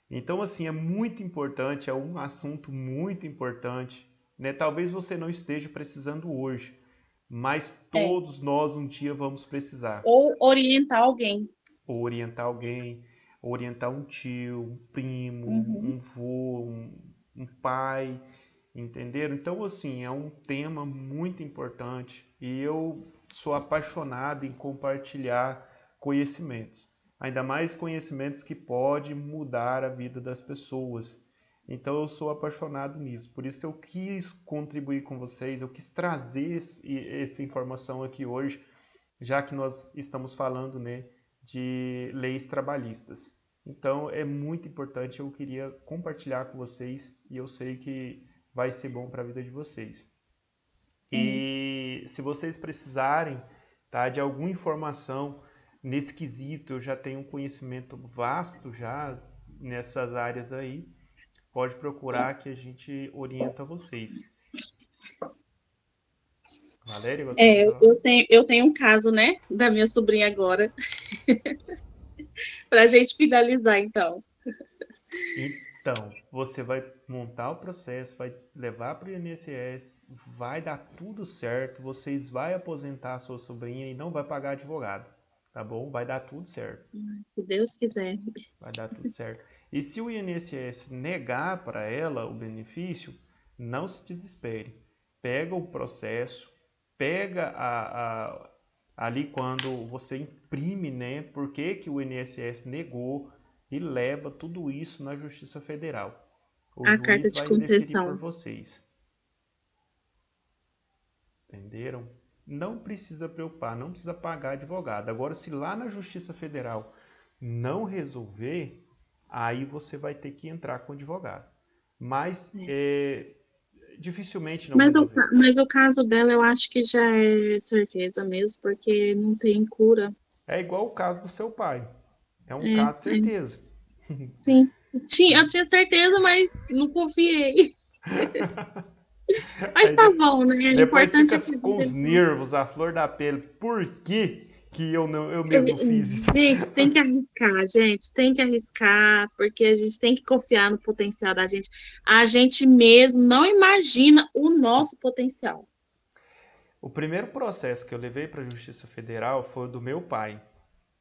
Então, assim, é muito importante, é um assunto muito importante, né? Talvez você não esteja precisando hoje, mas É, todos nós um dia vamos precisar. ou orientar alguém. Ou orientar alguém, orientar um tio, um primo, Uhum. um vô, um pai, entenderam? Então, assim, é um tema muito importante e eu sou apaixonado em compartilhar conhecimentos, ainda mais conhecimentos que podem mudar a vida das pessoas. Então, eu sou apaixonado nisso, por isso eu quis contribuir com vocês, eu quis trazer essa informação aqui hoje, já que nós estamos falando, né, de leis trabalhistas. Então, é muito importante, eu queria compartilhar com vocês e eu sei que vai ser bom para a vida de vocês. Sim. E se vocês precisarem, tá, de alguma informação nesse quesito, eu já tenho um conhecimento vasto já nessas áreas aí, pode procurar que a gente orienta vocês. Valéria, gostaria de falar? Eu tenho um caso, né, da minha sobrinha agora, para a gente finalizar, então. Então, você vai montar o processo, vai levar para o INSS, vai dar tudo certo, vocês vai aposentar a sua sobrinha e não vai pagar advogado, tá bom? Vai dar tudo certo, Se Deus quiser. vai dar tudo certo. E se o INSS negar para ela o benefício, não se desespere. Pega o processo, pega ali quando você imprime, né, por que que o INSS negou e leva tudo isso na Justiça Federal. O A carta juiz de vai indeferir por concessão. vocês. Entenderam? Não precisa preocupar, não precisa pagar advogado. Agora, se lá na Justiça Federal não resolver, aí você vai ter que entrar com advogado. Mas dificilmente não resolver. Mas o caso dela eu acho que já é certeza mesmo, porque não tem cura. É igual o caso do seu pai. É um É, caso certeza. sim. Eu tinha certeza, mas não confiei. Mas Aí tá bom, né? O depois importante fica é que a com os gente nervos, a flor da pele. Por que eu, não, eu mesmo não fiz isso? Gente, tem que arriscar, gente, tem que arriscar, porque a gente tem que confiar no potencial da gente. A gente mesmo não imagina o nosso potencial. O primeiro processo que eu levei para a Justiça Federal foi o do meu pai.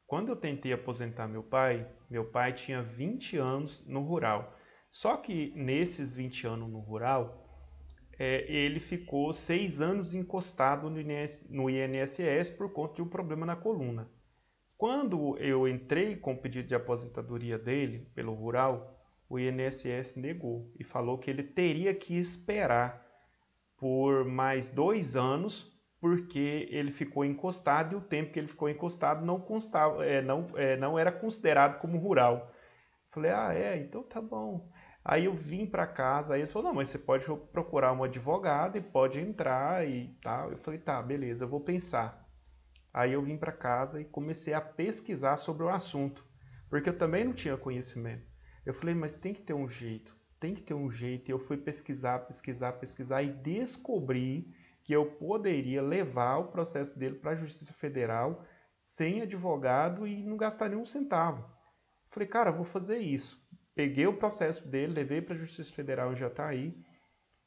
Quando eu tentei aposentar meu pai tinha 20 anos no rural. Só que nesses 20 anos no rural, ele ficou 6 anos encostado no INSS por conta de um problema na coluna. Quando eu entrei com o pedido de aposentadoria dele pelo rural, o INSS negou e falou que ele teria que esperar por mais 2 anos, porque ele ficou encostado e o tempo que ele ficou encostado não constava, não era considerado como rural. Falei, então tá bom. Aí eu vim para casa, aí ele falou, não, mas você pode procurar um advogado e pode entrar e tal. Eu falei, tá, beleza, eu vou pensar. Aí eu vim para casa e comecei a pesquisar sobre o assunto, porque eu também não tinha conhecimento. Eu falei, mas tem que ter um jeito, tem que ter um jeito. E eu fui pesquisar e descobri que eu poderia levar o processo dele para a Justiça Federal sem advogado e não gastar nenhum centavo. Falei, cara, eu vou fazer isso. Peguei o processo dele, levei para a Justiça Federal em Jataí,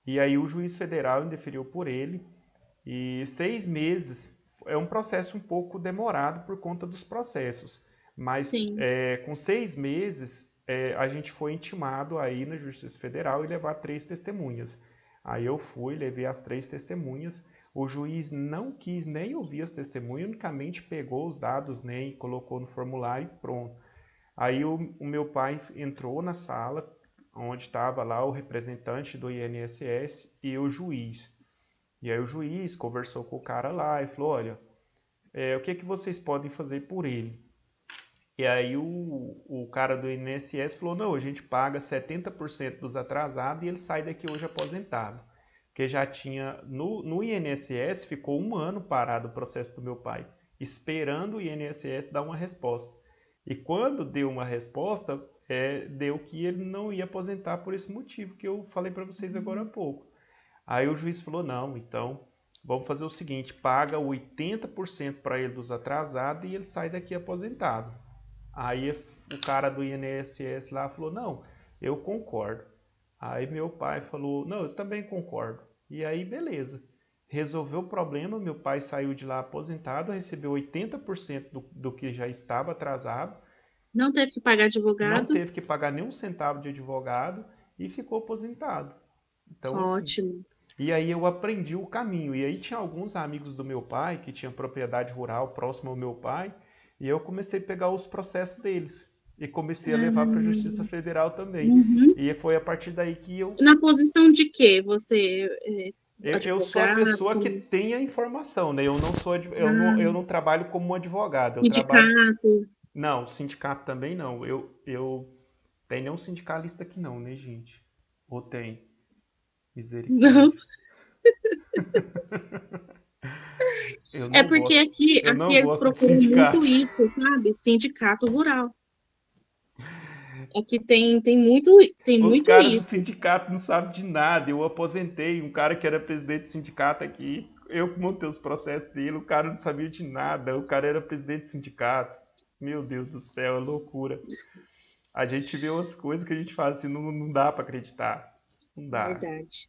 e aí o juiz federal indeferiu por ele, e 6 meses é um processo um pouco demorado por conta dos processos, mas Sim. com 6 meses a gente foi intimado aí na Justiça Federal e levar 3 testemunhas. Aí eu fui, levei as 3 testemunhas, o juiz não quis nem ouvir as testemunhas, unicamente pegou os dados, né, e colocou no formulário e pronto. Aí o meu pai entrou na sala, onde estava lá o representante do INSS e o juiz. E aí o juiz conversou com o cara lá e falou, olha, o que vocês podem fazer por ele? E aí o cara do INSS falou, não, a gente paga 70% dos atrasados e ele sai daqui hoje aposentado. Porque já tinha, no INSS ficou 1 ano parado o processo do meu pai, esperando o INSS dar uma resposta. E quando deu uma resposta, deu que ele não ia aposentar por esse motivo que eu falei para vocês agora há pouco. Aí o juiz falou, não, então vamos fazer o seguinte, paga 80% para ele dos atrasados e ele sai daqui aposentado. Aí o cara do INSS lá falou, não, eu concordo. Aí meu pai falou, não, eu também concordo. E aí, beleza. Resolveu o problema, meu pai saiu de lá aposentado, recebeu 80% do que já estava atrasado, Não teve que pagar não advogado? teve que pagar nem um centavo de advogado e ficou aposentado. Então, assim, Ótimo. e aí eu aprendi o caminho. E aí tinha alguns amigos do meu pai que tinham propriedade rural próxima ao meu pai, e eu comecei a pegar os processos deles e comecei a levar para a Justiça Ah, Federal também. uhum. E foi a partir daí que Na posição de quê? Você é eu sou a advogado, pessoa que tem a informação, né? Eu não sou eu ah, não trabalho como um advogado, eu trabalho. sindicato? Não, sindicato também não. Eu tem nenhum sindicalista aqui não, né, gente? Ou tem? Não. Misericórdia. Eu É não porque gosto. Eu aqui não eles gosto de procuram muito sindicato. isso, sabe? Sindicato rural. Aqui tem Os muito caras do isso. sindicato não sabem de nada. Eu aposentei um cara que era presidente do sindicato aqui. Eu montei os processos dele, o cara não sabia de nada. O cara era presidente do sindicato. Meu Deus do céu, é loucura. A gente vê umas coisas que a gente faz assim, não dá pra acreditar. Não dá. Verdade.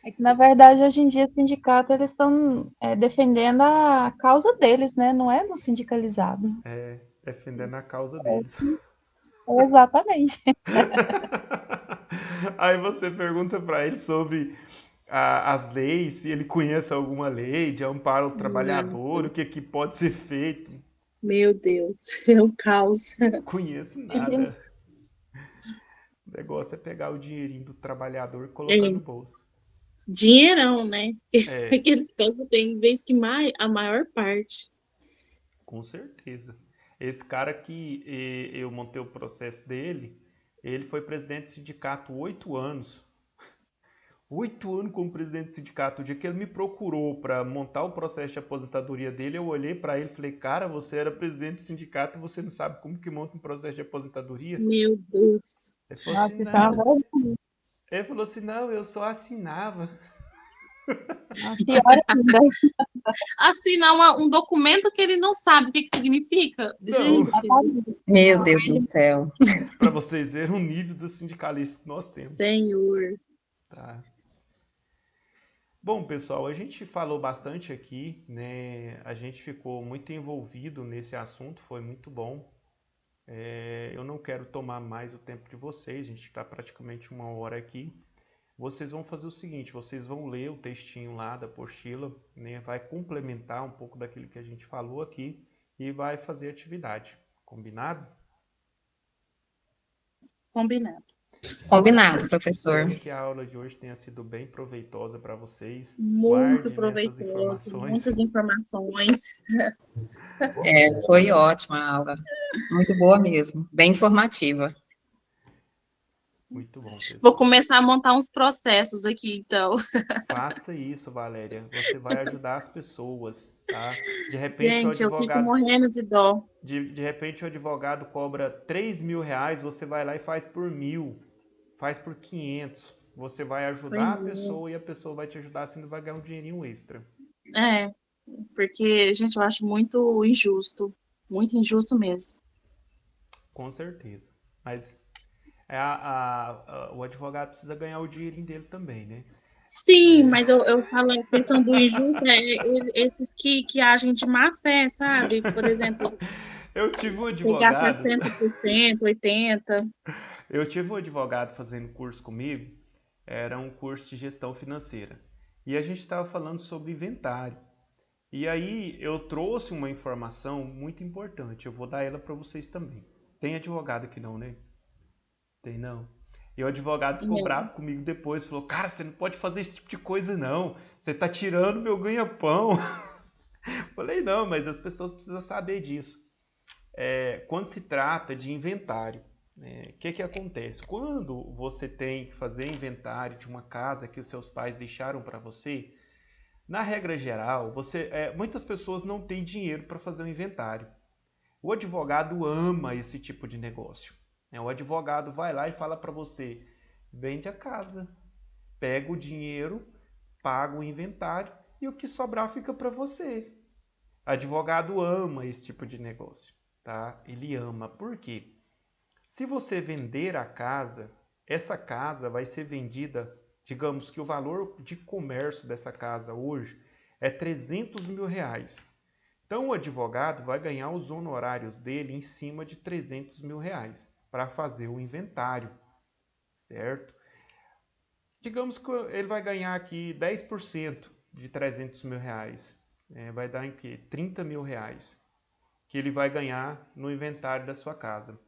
É que, na verdade, hoje em dia, o sindicato, eles estão defendendo a causa deles, né? Não é no sindicalizado. É, defendendo a causa deles. Exatamente. Aí você pergunta pra ele sobre as leis, se ele conhece alguma lei de amparo ao Nada. trabalhador, o que, que pode ser feito. Meu Deus, é um caos. Conheço Ele- nada. O negócio é pegar o dinheirinho do trabalhador e colocar no É, bolso. dinheirão, né? É, Porque eles pegam, tem vez que a maior parte. com certeza. Esse cara que eu montei o processo dele, ele foi presidente do sindicato 8 anos. 8 anos como presidente do sindicato. O dia que ele me procurou para montar o processo de aposentadoria dele, eu olhei para ele e falei, cara, você era presidente do sindicato e você não sabe como que monta um processo de aposentadoria? Meu Deus. Ele falou assim, Nossa, isso é uma não. vergonha. Ele falou assim, não, eu só assinava. Pior ainda. Assinar um documento que ele não sabe o que significa. Não, Gente, Meu Deus do céu. para vocês verem o nível dos sindicalistas que nós temos. Senhor. Tá. Bom, pessoal, a gente falou bastante aqui, né? A gente ficou muito envolvido nesse assunto, foi muito bom. Eu não quero tomar mais o tempo de vocês, a gente está praticamente 1 hora aqui. Vocês vão fazer o seguinte, vocês vão ler o textinho lá da apostila, né? Vai complementar um pouco daquilo que a gente falou aqui e vai fazer atividade. Combinado? Combinado. Combinado, professor. Espero que a aula de hoje tenha sido bem proveitosa para vocês. Muito Guardem essas proveitoso, informações. muitas informações. Foi ótima a aula. Muito boa mesmo. Bem informativa. Muito bom, Vou pessoal. começar a montar uns processos aqui, então. Faça isso, Valéria. Você vai ajudar as pessoas, tá? De repente o Gente, eu fico advogado, morrendo de dó. de repente o advogado cobra 3.000 reais, você vai lá e faz por 1.000, faz por 500. Você vai ajudar a Pois pessoa e a pessoa vai te ajudar, assim, vai ganhar um dinheirinho extra. é. Porque, gente, eu acho muito injusto. Muito injusto mesmo. com certeza. Mas o advogado precisa ganhar o dinheirinho dele também, né? Sim, mas eu falo a questão do injusto, esses que agem de má fé, sabe? Por exemplo, Eu tive um pegar advogado, 60%, 80%. eu tive um advogado fazendo curso comigo, era um curso de gestão financeira. E a gente estava falando sobre inventário. E aí eu trouxe uma informação muito importante, eu vou dar ela para vocês também. Tem advogado aqui não, né? Tem não. E o advogado ficou bravo comigo depois, falou: "Cara, você não pode fazer esse tipo de coisa não. Você tá tirando meu ganha-pão". Falei: "Não, mas as pessoas precisam saber disso". Quando se trata de inventário, o que acontece? Quando você tem que fazer inventário de uma casa que os seus pais deixaram para você, na regra geral, muitas pessoas não têm dinheiro para fazer o inventário. O advogado ama esse tipo de negócio. O advogado vai lá e fala para você: vende a casa, pega o dinheiro, paga o inventário e o que sobrar fica para você. Advogado ama esse tipo de negócio, tá? Ele ama. Por quê? Se você vender a casa, essa casa vai ser vendida, digamos que o valor de comércio dessa casa hoje é 300 mil reais. Então o advogado vai ganhar os honorários dele em cima de 300 mil reais para fazer o inventário, certo? Digamos que ele vai ganhar aqui 10% de 300 mil reais. Vai dar em quê? 30 mil reais que ele vai ganhar no inventário da sua casa.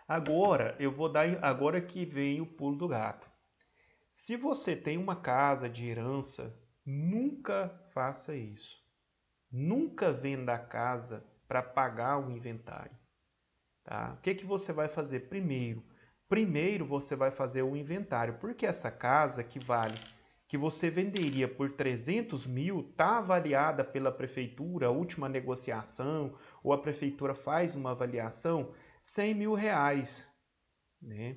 Agora que vem o pulo do gato. Se você tem uma casa de herança, nunca faça isso. Nunca venda a casa para pagar o inventário. Tá? O que você vai fazer primeiro? Primeiro você vai fazer o inventário, porque essa casa que você venderia por 300 mil, está avaliada pela prefeitura, a última negociação, ou a prefeitura faz uma avaliação, 100 mil reais. Né?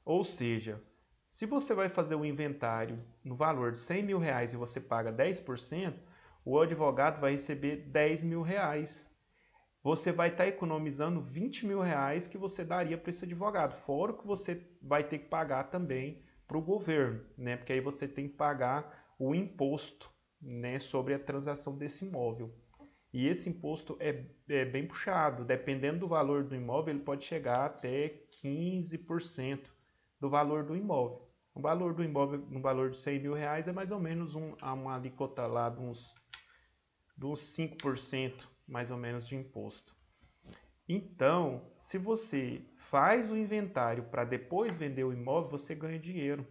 Ou seja, se você vai fazer o inventário no valor de 100 mil reais e você paga 10%, o advogado vai receber 10 mil reais. Você vai estar economizando 20 mil reais que você daria para esse advogado, fora o que você vai ter que pagar também para o governo, né? Porque aí você tem que pagar o imposto, né, sobre a transação desse imóvel. E esse imposto é bem puxado, dependendo do valor do imóvel, ele pode chegar até 15% do valor do imóvel. O valor do imóvel, no valor de 100 mil reais, é mais ou menos uma alíquota lá de uns 5% mais ou menos de imposto. Então, se você faz o inventário para depois vender o imóvel, você ganha dinheiro.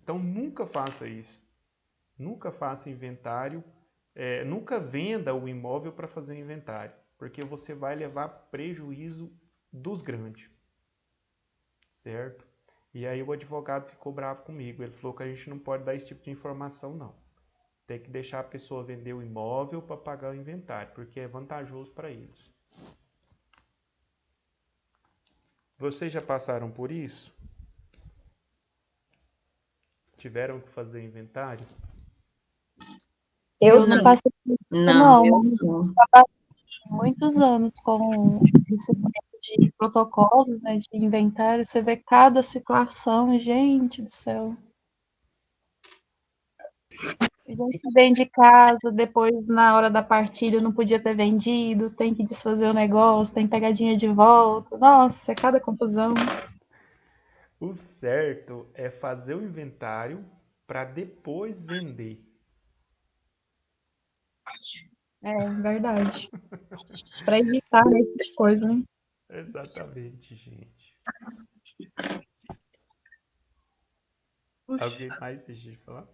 Então, nunca faça isso. Nunca faça inventário, nunca venda o imóvel para fazer inventário, porque você vai levar prejuízo dos grandes, certo? E aí o advogado ficou bravo comigo. Ele falou que a gente não pode dar esse tipo de informação, não. Tem que deixar a pessoa vender o imóvel para pagar o inventário, porque é vantajoso para eles. Vocês já passaram por isso? Tiveram que fazer inventário? Eu Eu não sim. passei por isso, Não, não. eu não. Muitos anos com recebimento de protocolos, né, de inventário, você vê cada situação, gente do céu. A gente vende casa, depois na hora da partilha não podia ter vendido, tem que desfazer o negócio, tem que pegar dinheiro de volta. Nossa, é cada confusão. O certo é fazer o inventário para depois vender. É verdade. Para evitar esse tipo de coisa, né? Exatamente, gente. Alguém mais deixa de falar?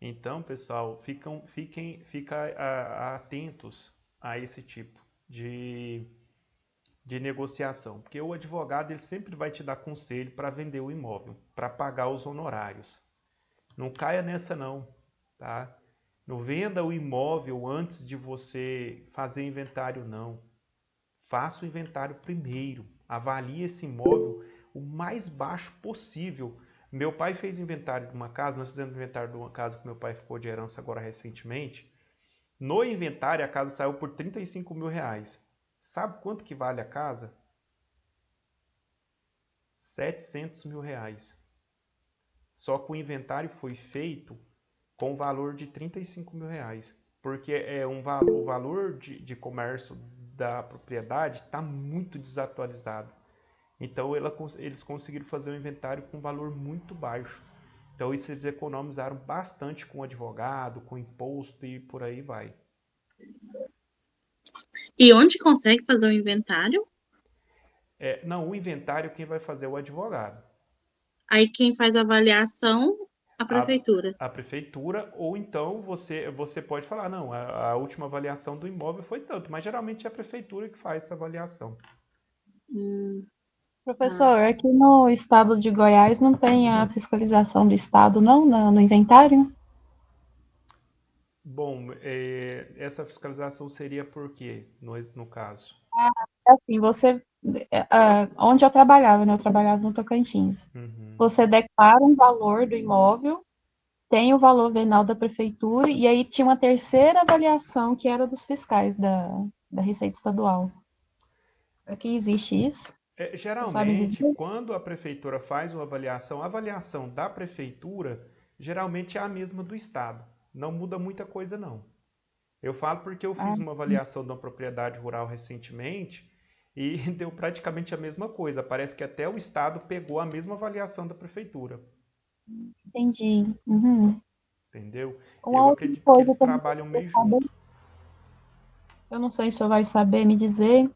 Então, pessoal, fiquem atentos a esse tipo de negociação, porque o advogado ele sempre vai te dar conselho para vender o imóvel, para pagar os honorários. Não caia nessa não, tá? Não venda o imóvel antes de você fazer inventário, não. Faça o inventário primeiro. Avalie esse imóvel o mais baixo possível Meu pai fez inventário de uma casa, nós fizemos inventário de uma casa que meu pai ficou de herança agora recentemente. No inventário, a casa saiu por R$ 35.000. Sabe quanto que vale a casa? R$ 700.000. Só que o inventário foi feito com o valor de R$ 35.000. Porque o valor de comércio da propriedade está muito desatualizado. Então eles conseguiram fazer um inventário com um valor muito baixo. Então isso eles economizaram bastante com advogado, com imposto e por aí vai. E onde consegue fazer o inventário? Não, o inventário quem vai fazer é o advogado. Aí quem faz a avaliação, a A, prefeitura. a prefeitura, ou então você pode falar, não, a última avaliação do imóvel foi tanto, mas geralmente é a prefeitura que faz essa avaliação. Tá. Professor, aqui no estado de Goiás não tem a fiscalização do estado, não, no inventário? Bom, essa fiscalização seria por quê, no caso? Assim, onde eu trabalhava, né? Eu trabalhava no Tocantins. Uhum. Você declara um valor do imóvel, tem o valor venal da prefeitura, e aí tinha uma terceira avaliação que era dos fiscais da Receita Estadual. Aqui existe isso? Você sabe dizer? Geralmente, quando a prefeitura faz uma avaliação, a avaliação da prefeitura geralmente é a mesma do estado. Não muda muita coisa, não. Eu falo porque eu Ah, fiz uma avaliação de uma propriedade rural recentemente e deu praticamente a mesma coisa. Parece que até o estado pegou a mesma avaliação da prefeitura, entendi. Uhum. entendeu? Uma Eu outra acredito que coisa eles também que eu trabalham queria meio saber, junto. eu não sei se o senhor vai saber me dizer,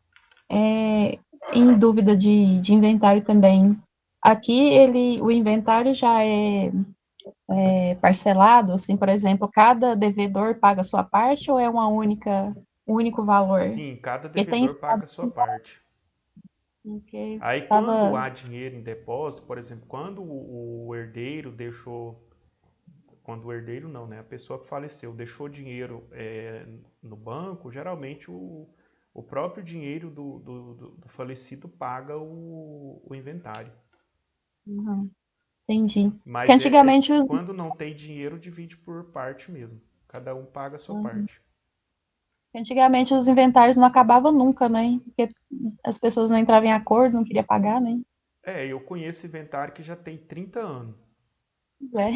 é, em dúvida de inventário também. Aqui o inventário já é parcelado, assim, por exemplo, cada devedor paga a sua parte ou é um único valor? Sim, cada Porque tem devedor estado paga a sua parte. que Aí quando estava. há dinheiro em depósito, por exemplo, quando o herdeiro deixou, quando o herdeiro não, né, a pessoa que faleceu deixou dinheiro no banco, geralmente o próprio dinheiro do falecido paga o inventário. Uhum, entendi. Porque Mas antigamente quando não tem dinheiro, divide por parte mesmo. Cada um paga a sua parte. antigamente os inventários não acabavam nunca, né? Porque as pessoas não entravam em acordo, não queriam pagar, né? Eu conheço inventário que já tem 30 anos É.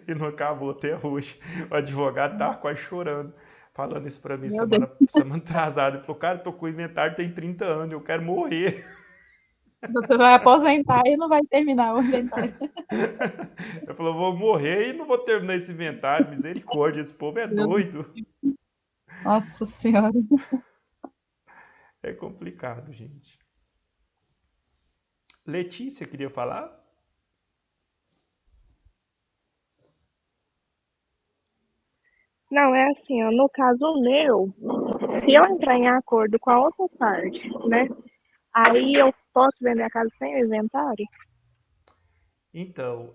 e não acabou até hoje. O advogado tava quase chorando, falando isso pra mim Meu Deus, semana atrasada. Ele falou, cara, eu tô com o inventário tem 30 anos, eu quero morrer. você vai aposentar e não vai terminar o inventário. Ele falou, vou morrer e não vou terminar esse inventário. Misericórdia, esse povo é Meu Deus. doido. Nossa Senhora. É complicado, gente. Letícia, queria falar? Não, é assim, ó, no caso meu, se eu entrar em acordo com a outra parte, né? Aí eu posso vender a casa sem o inventário? Então,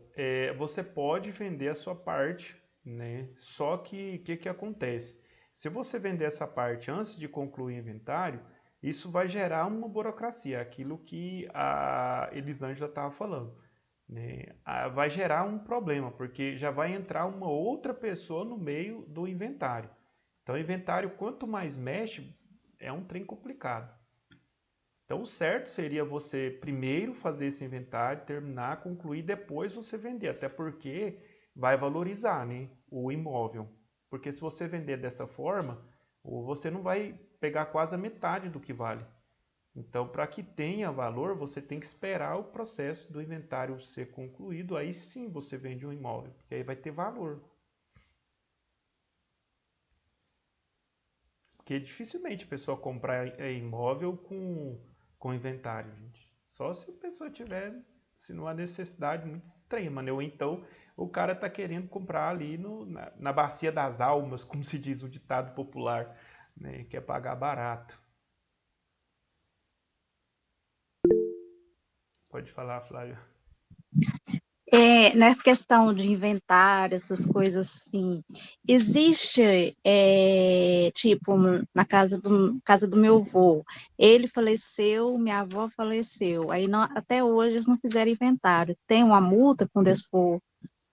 você pode vender a sua parte, né? Só que o que acontece? Se você vender essa parte antes de concluir o inventário, isso vai gerar uma burocracia, aquilo que a Elisângela estava falando, né? Vai gerar um problema, porque já vai entrar uma outra pessoa no meio do inventário. Então, o inventário, quanto mais mexe, é um trem complicado. Então, o certo seria você primeiro fazer esse inventário, terminar, concluir, depois você vender, até porque vai valorizar, né, o imóvel. Porque se você vender dessa forma, você não vai pegar quase a metade do que vale. Então, para que tenha valor, você tem que esperar o processo do inventário ser concluído, aí sim você vende um imóvel, porque aí vai ter valor. Porque dificilmente a pessoa comprar imóvel com inventário, gente. Só se a pessoa tiver, se não há necessidade muito extrema, né? Ou então o cara tá querendo comprar ali na bacia das almas, como se diz o ditado popular, né? Quer pagar barato. Pode falar, Flávio. Na questão de inventário, essas coisas assim, existe, tipo, na casa do meu avô, ele faleceu, minha avó faleceu, aí até hoje eles não fizeram inventário. Tem uma multa quando eles for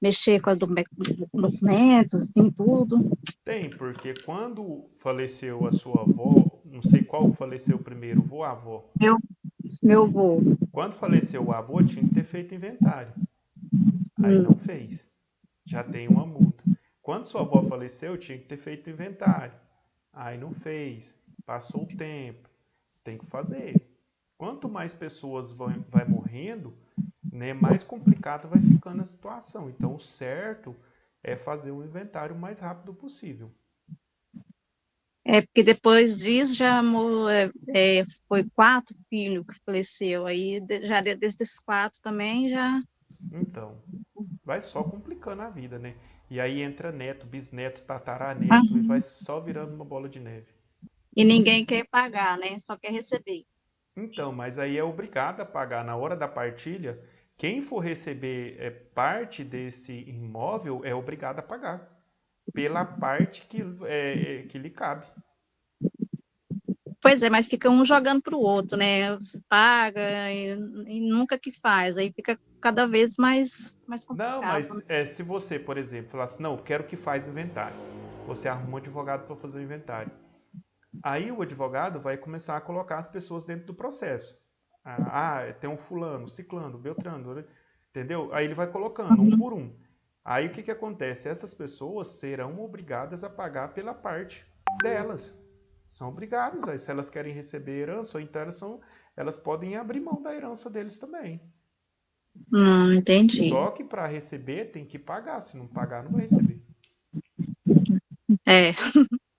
mexer com os documentos, assim, tudo? Tem, porque quando faleceu a sua avó, não sei qual faleceu primeiro, vô ou a avó. Meu, meu avô. Quando faleceu o avô, tinha que ter feito inventário. Aí Hum. não fez. Já tem uma multa. Quando sua avó faleceu, tinha que ter feito inventário. Aí não fez. Passou o tempo. Tem que fazer. Quanto mais pessoas vai morrendo, né, mais complicado vai ficando a situação. Então, o certo é fazer o inventário o mais rápido possível. Porque depois disso foi 4 filhos que faleceu, aí já desses 4 também já... Então, vai só complicando a vida, né? E aí entra neto, bisneto, Ah, tataraneto e vai só virando uma bola de neve. e ninguém quer pagar, né? Só quer receber. Então, mas aí é obrigado a pagar na hora da partilha. Quem for receber parte desse imóvel é obrigado a pagar pela parte que lhe cabe. Pois é, mas fica um jogando para o outro, né? Você paga e nunca que faz, aí fica cada vez mais Não, complicado, mas né? se você, por exemplo, falar assim, não, quero que faz inventário. Você arruma um advogado para fazer o inventário. Aí o advogado vai começar a colocar as pessoas dentro do processo. Tem um fulano, ciclano, beltrano, né? Entendeu? Aí ele vai colocando um por um. Aí o que acontece? Essas pessoas serão obrigadas a pagar pela parte delas. São obrigadas. Aí, se elas querem receber herança, ou então elas podem abrir mão da herança deles também. Entendi. Só que para receber tem que pagar. Se não pagar, não vai receber. É,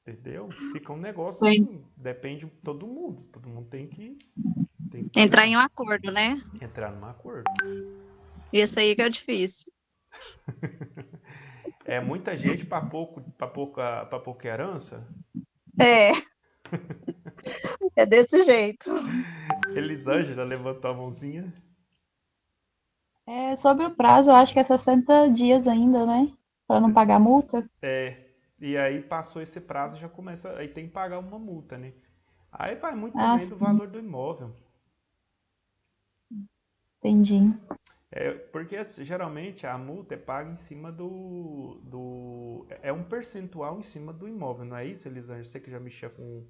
Entendeu? Fica um negócio Sim. assim. Depende de todo mundo. Todo mundo tem que Entrar pagar. em um acordo, né? Entrar num acordo. Isso aí que é difícil. É muita gente para pouca herança. É, é desse jeito. Elisângela levantou a mãozinha. Sobre o prazo, eu acho que é 60 dias ainda, né? Para não pagar multa. E aí passou esse prazo, já começa. Aí tem que pagar uma multa, né? Aí vai muito Ah, também do sim, valor do imóvel. entendi. Porque geralmente a multa é paga em cima é um percentual em cima do imóvel, não é isso, Elisângela? Você que já mexia com.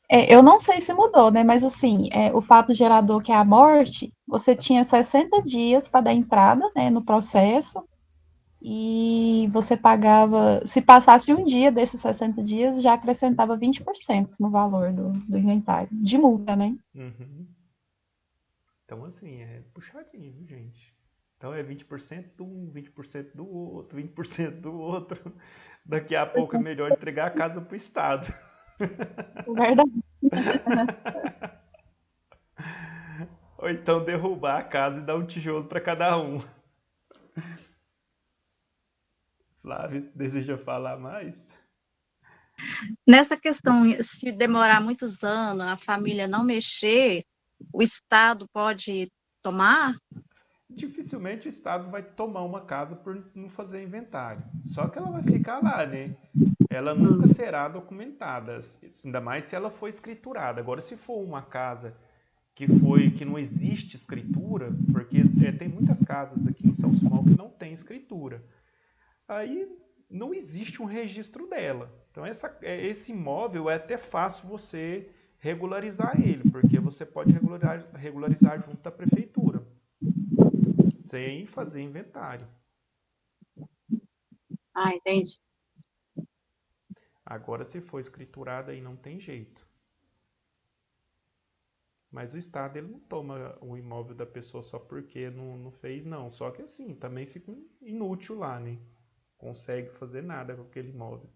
Eu não sei se mudou, né? Mas assim, o fato gerador que é a morte, você tinha 60 dias para dar entrada, né, no processo, e você pagava, se passasse um dia desses 60 dias, já acrescentava 20% no valor do inventário, de multa, né? Uhum. Então, assim, é puxadinho, viu, gente? Então é 20% de um, 20% do outro, 20% do outro. Daqui a pouco é melhor entregar a casa pro Estado. É verdade. Ou então derrubar a casa e dar um tijolo para cada um. Flávio, deseja falar mais? Nessa questão, se demorar muitos anos, a família não mexer, o Estado pode tomar? Dificilmente o Estado vai tomar uma casa por não fazer inventário. Só que ela vai ficar lá, né? Ela nunca será documentada, ainda mais se ela for escriturada. Agora, se for uma casa que não existe escritura, porque tem muitas casas aqui em São Simão que não tem escritura. Aí não existe um registro dela. Então esse imóvel é até fácil você regularizar ele, porque você pode regularizar junto à prefeitura, sem fazer inventário. Entendi. Agora, se for escriturado, aí não tem jeito. Mas o Estado ele não toma o imóvel da pessoa só porque não fez, não. Só que assim, também fica inútil lá, né? Consegue fazer nada com aquele imóvel.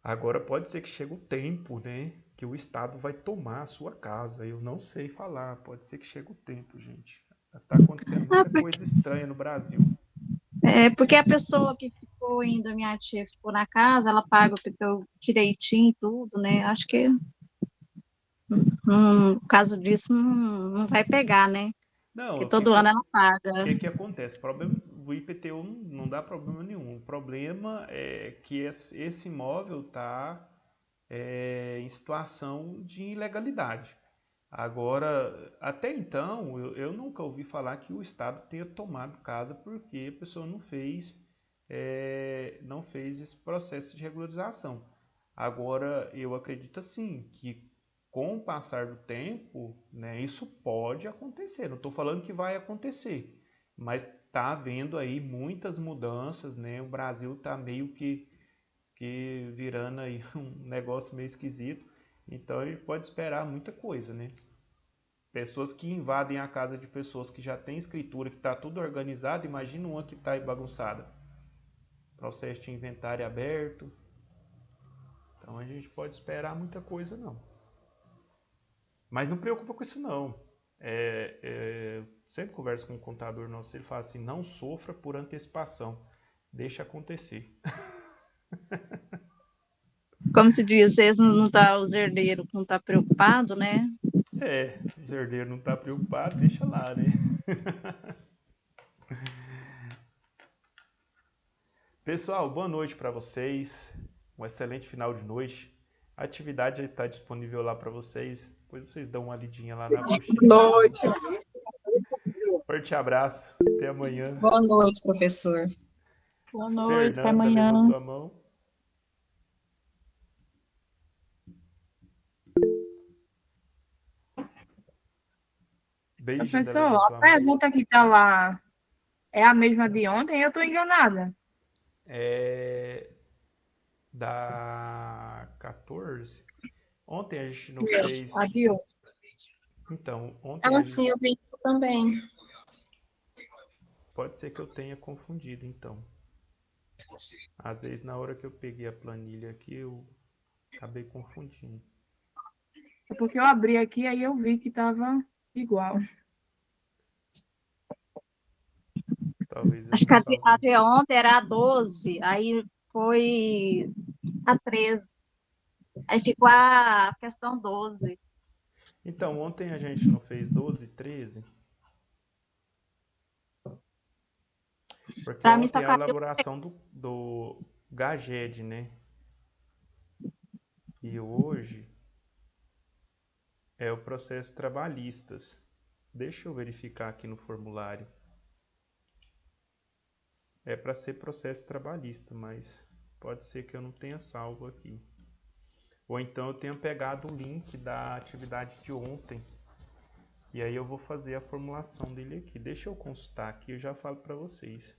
Agora pode ser que chegue o tempo, né? Que o Estado vai tomar a sua casa. Eu não sei falar. Pode ser que chegue o tempo, gente. Tá acontecendo muita coisa estranha no Brasil. Porque a pessoa que ficou ainda, minha tia que ficou na casa, ela paga o direitinho e tudo, né? Acho que no caso disso não vai pegar, né? Não, que o que todo que, ano ela o paga. que que acontece? O IPTU não dá problema nenhum. O problema é que esse imóvel está em situação de ilegalidade. Agora, até então, eu nunca ouvi falar que o Estado tenha tomado casa porque a pessoa não fez esse processo de regularização. Agora, eu acredito assim que com o passar do tempo, né, isso pode acontecer. Não estou falando que vai acontecer, mas está havendo aí muitas mudanças, né? O Brasil está meio que virando aí um negócio meio esquisito. Então ele pode esperar muita coisa, né? Pessoas que invadem a casa de pessoas que já têm escritura, que está tudo organizado, imagina uma que está aí bagunçada. Processo de inventário aberto. Então a gente pode esperar muita coisa não. Mas não preocupa com isso não. Sempre converso com um contador nosso, ele fala assim, não sofra por antecipação. Deixa acontecer. Como se diz, vocês não tá, os herdeiros não tá preocupado, né? Os herdeiros não tá preocupado, deixa lá, né? Pessoal, boa noite para vocês. Um excelente final de noite. A atividade já está disponível lá para vocês. Depois vocês dão uma lidinha lá na apostila. Boa noite. Forte abraço. Até amanhã. Boa noite, professor. Boa noite, até Fernanda amanhã. levantou a mão. Beijo, ainda Professor, levantou a a mão. pergunta que está lá é a mesma de ontem? Eu estou enganada. É da 14. Ontem a gente não fez. Adiós. Então, ontem a Ela gente. sim, eu vi isso também. Pode ser que eu tenha confundido, então. Às vezes, na hora que eu peguei a planilha aqui, eu acabei confundindo. É porque eu abri aqui aí eu vi que estava igual. Talvez eu Acho não que salvei. a de ontem era a 12, aí foi a 13. Aí ficou a questão 12. Então, ontem a gente não fez 12, 13? Porque Para mim só ontem é a cabia. elaboração do GAGED, né? E hoje é o processo trabalhistas. Deixa eu verificar aqui no formulário. É para ser processo trabalhista, mas pode ser que eu não tenha salvo aqui. Ou então eu tenha pegado o link da atividade de ontem. E aí eu vou fazer a formulação dele aqui. Deixa eu consultar aqui, eu já falo para vocês.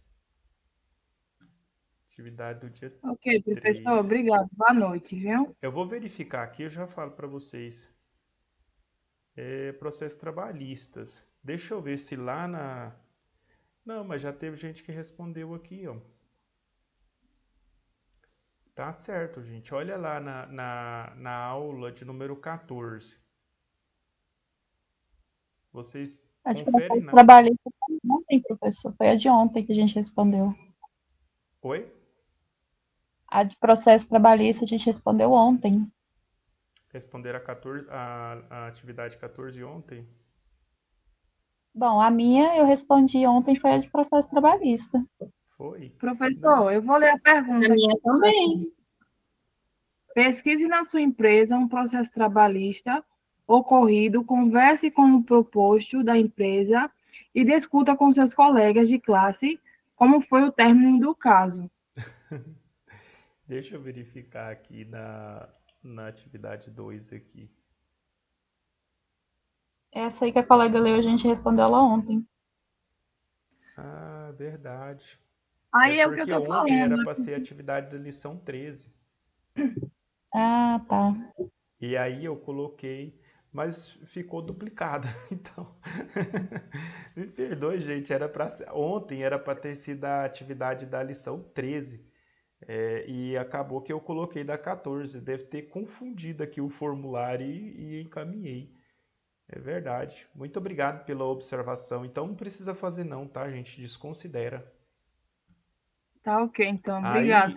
Atividade do dia Ok, 3. professor, obrigado. Boa noite, viu? Eu vou verificar aqui, eu já falo para vocês. Processos trabalhistas. Deixa eu ver se lá na... Não, mas já teve gente que respondeu aqui, ó. Tá certo, gente. Olha lá na aula de número 14. Vocês A de conferem processo na... trabalhista foi ontem, professor. Foi a de ontem que a gente respondeu. Oi? A de processo trabalhista a gente respondeu ontem. Responderam a atividade 14 ontem? Bom, a minha eu respondi ontem foi a de processo trabalhista. Foi? Professor, eu vou ler a A pergunta. minha também. Pesquise na sua empresa um processo trabalhista ocorrido, converse com o proposto da empresa e discuta com seus colegas de classe como foi o término do caso. Deixa eu verificar aqui na atividade 2 aqui. Essa aí que a colega leu, a gente respondeu ela ontem. Ah, verdade. Aí é o que eu Porque estou ontem era falando. para ser a atividade da lição 13. Ah, tá. E aí eu coloquei, mas ficou duplicada. Então, me perdoe, gente, ontem era para ter sido a atividade da lição 13. E acabou que eu coloquei da 14. Deve ter confundido aqui o formulário e encaminhei. É verdade. Muito obrigado pela observação. Então não precisa fazer não, tá, gente? Desconsidera. Tá ok, então, Aí obrigado.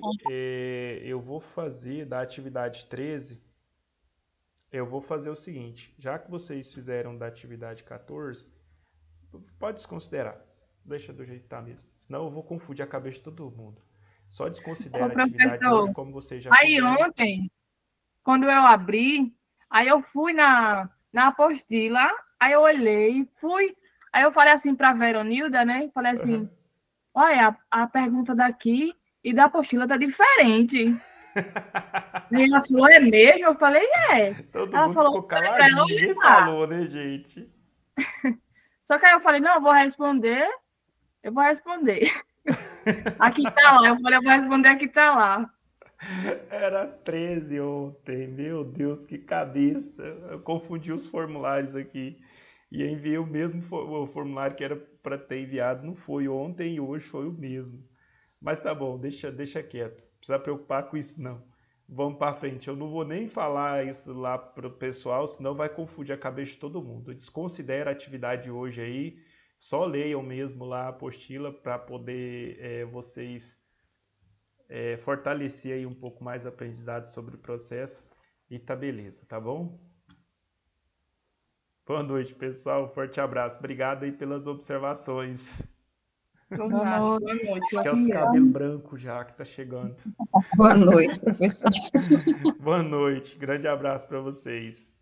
eu vou fazer da atividade 13, eu vou fazer o seguinte, já que vocês fizeram da atividade 14, Pode desconsiderar. Deixa do jeito que tá mesmo. Senão eu vou confundir a cabeça de todo mundo. Só desconsidera Ô, a atividade de professor, hoje como vocês já aí fizeram. ontem, quando eu abri, aí eu fui na apostila, aí eu olhei, fui, aí eu falei assim para a Veronilda, né? Falei assim, olha, a pergunta daqui e da apostila tá diferente. E ela falou, é mesmo? Eu falei, é. Todo Ela mundo falou, ficou "Olha pra ela caladinho, ninguém olhar." falou, né, gente? Só que aí eu falei, não, eu vou responder. Aqui tá lá, eu falei, eu vou responder aqui tá lá. Era 13 ontem, meu Deus, que cabeça. Eu confundi os formulários aqui. E eu enviei o mesmo o formulário que era para ter enviado, não foi ontem e hoje foi o mesmo. Mas tá bom, deixa quieto. Não precisa preocupar com isso, não. Vamos para frente. Eu não vou nem falar isso lá pro pessoal, senão vai confundir a cabeça de todo mundo. Desconsidera a atividade de hoje aí. Só leiam mesmo lá a apostila para poder vocês fortalecer aí um pouco mais o aprendizado sobre o processo. E tá beleza, tá bom? Boa noite, pessoal. Forte abraço. Obrigado aí pelas observações. Por Boa nada, noite. boa noite. Acho que é os cabelos brancos já que tá chegando. Boa noite, professor. Boa noite. Grande abraço para vocês.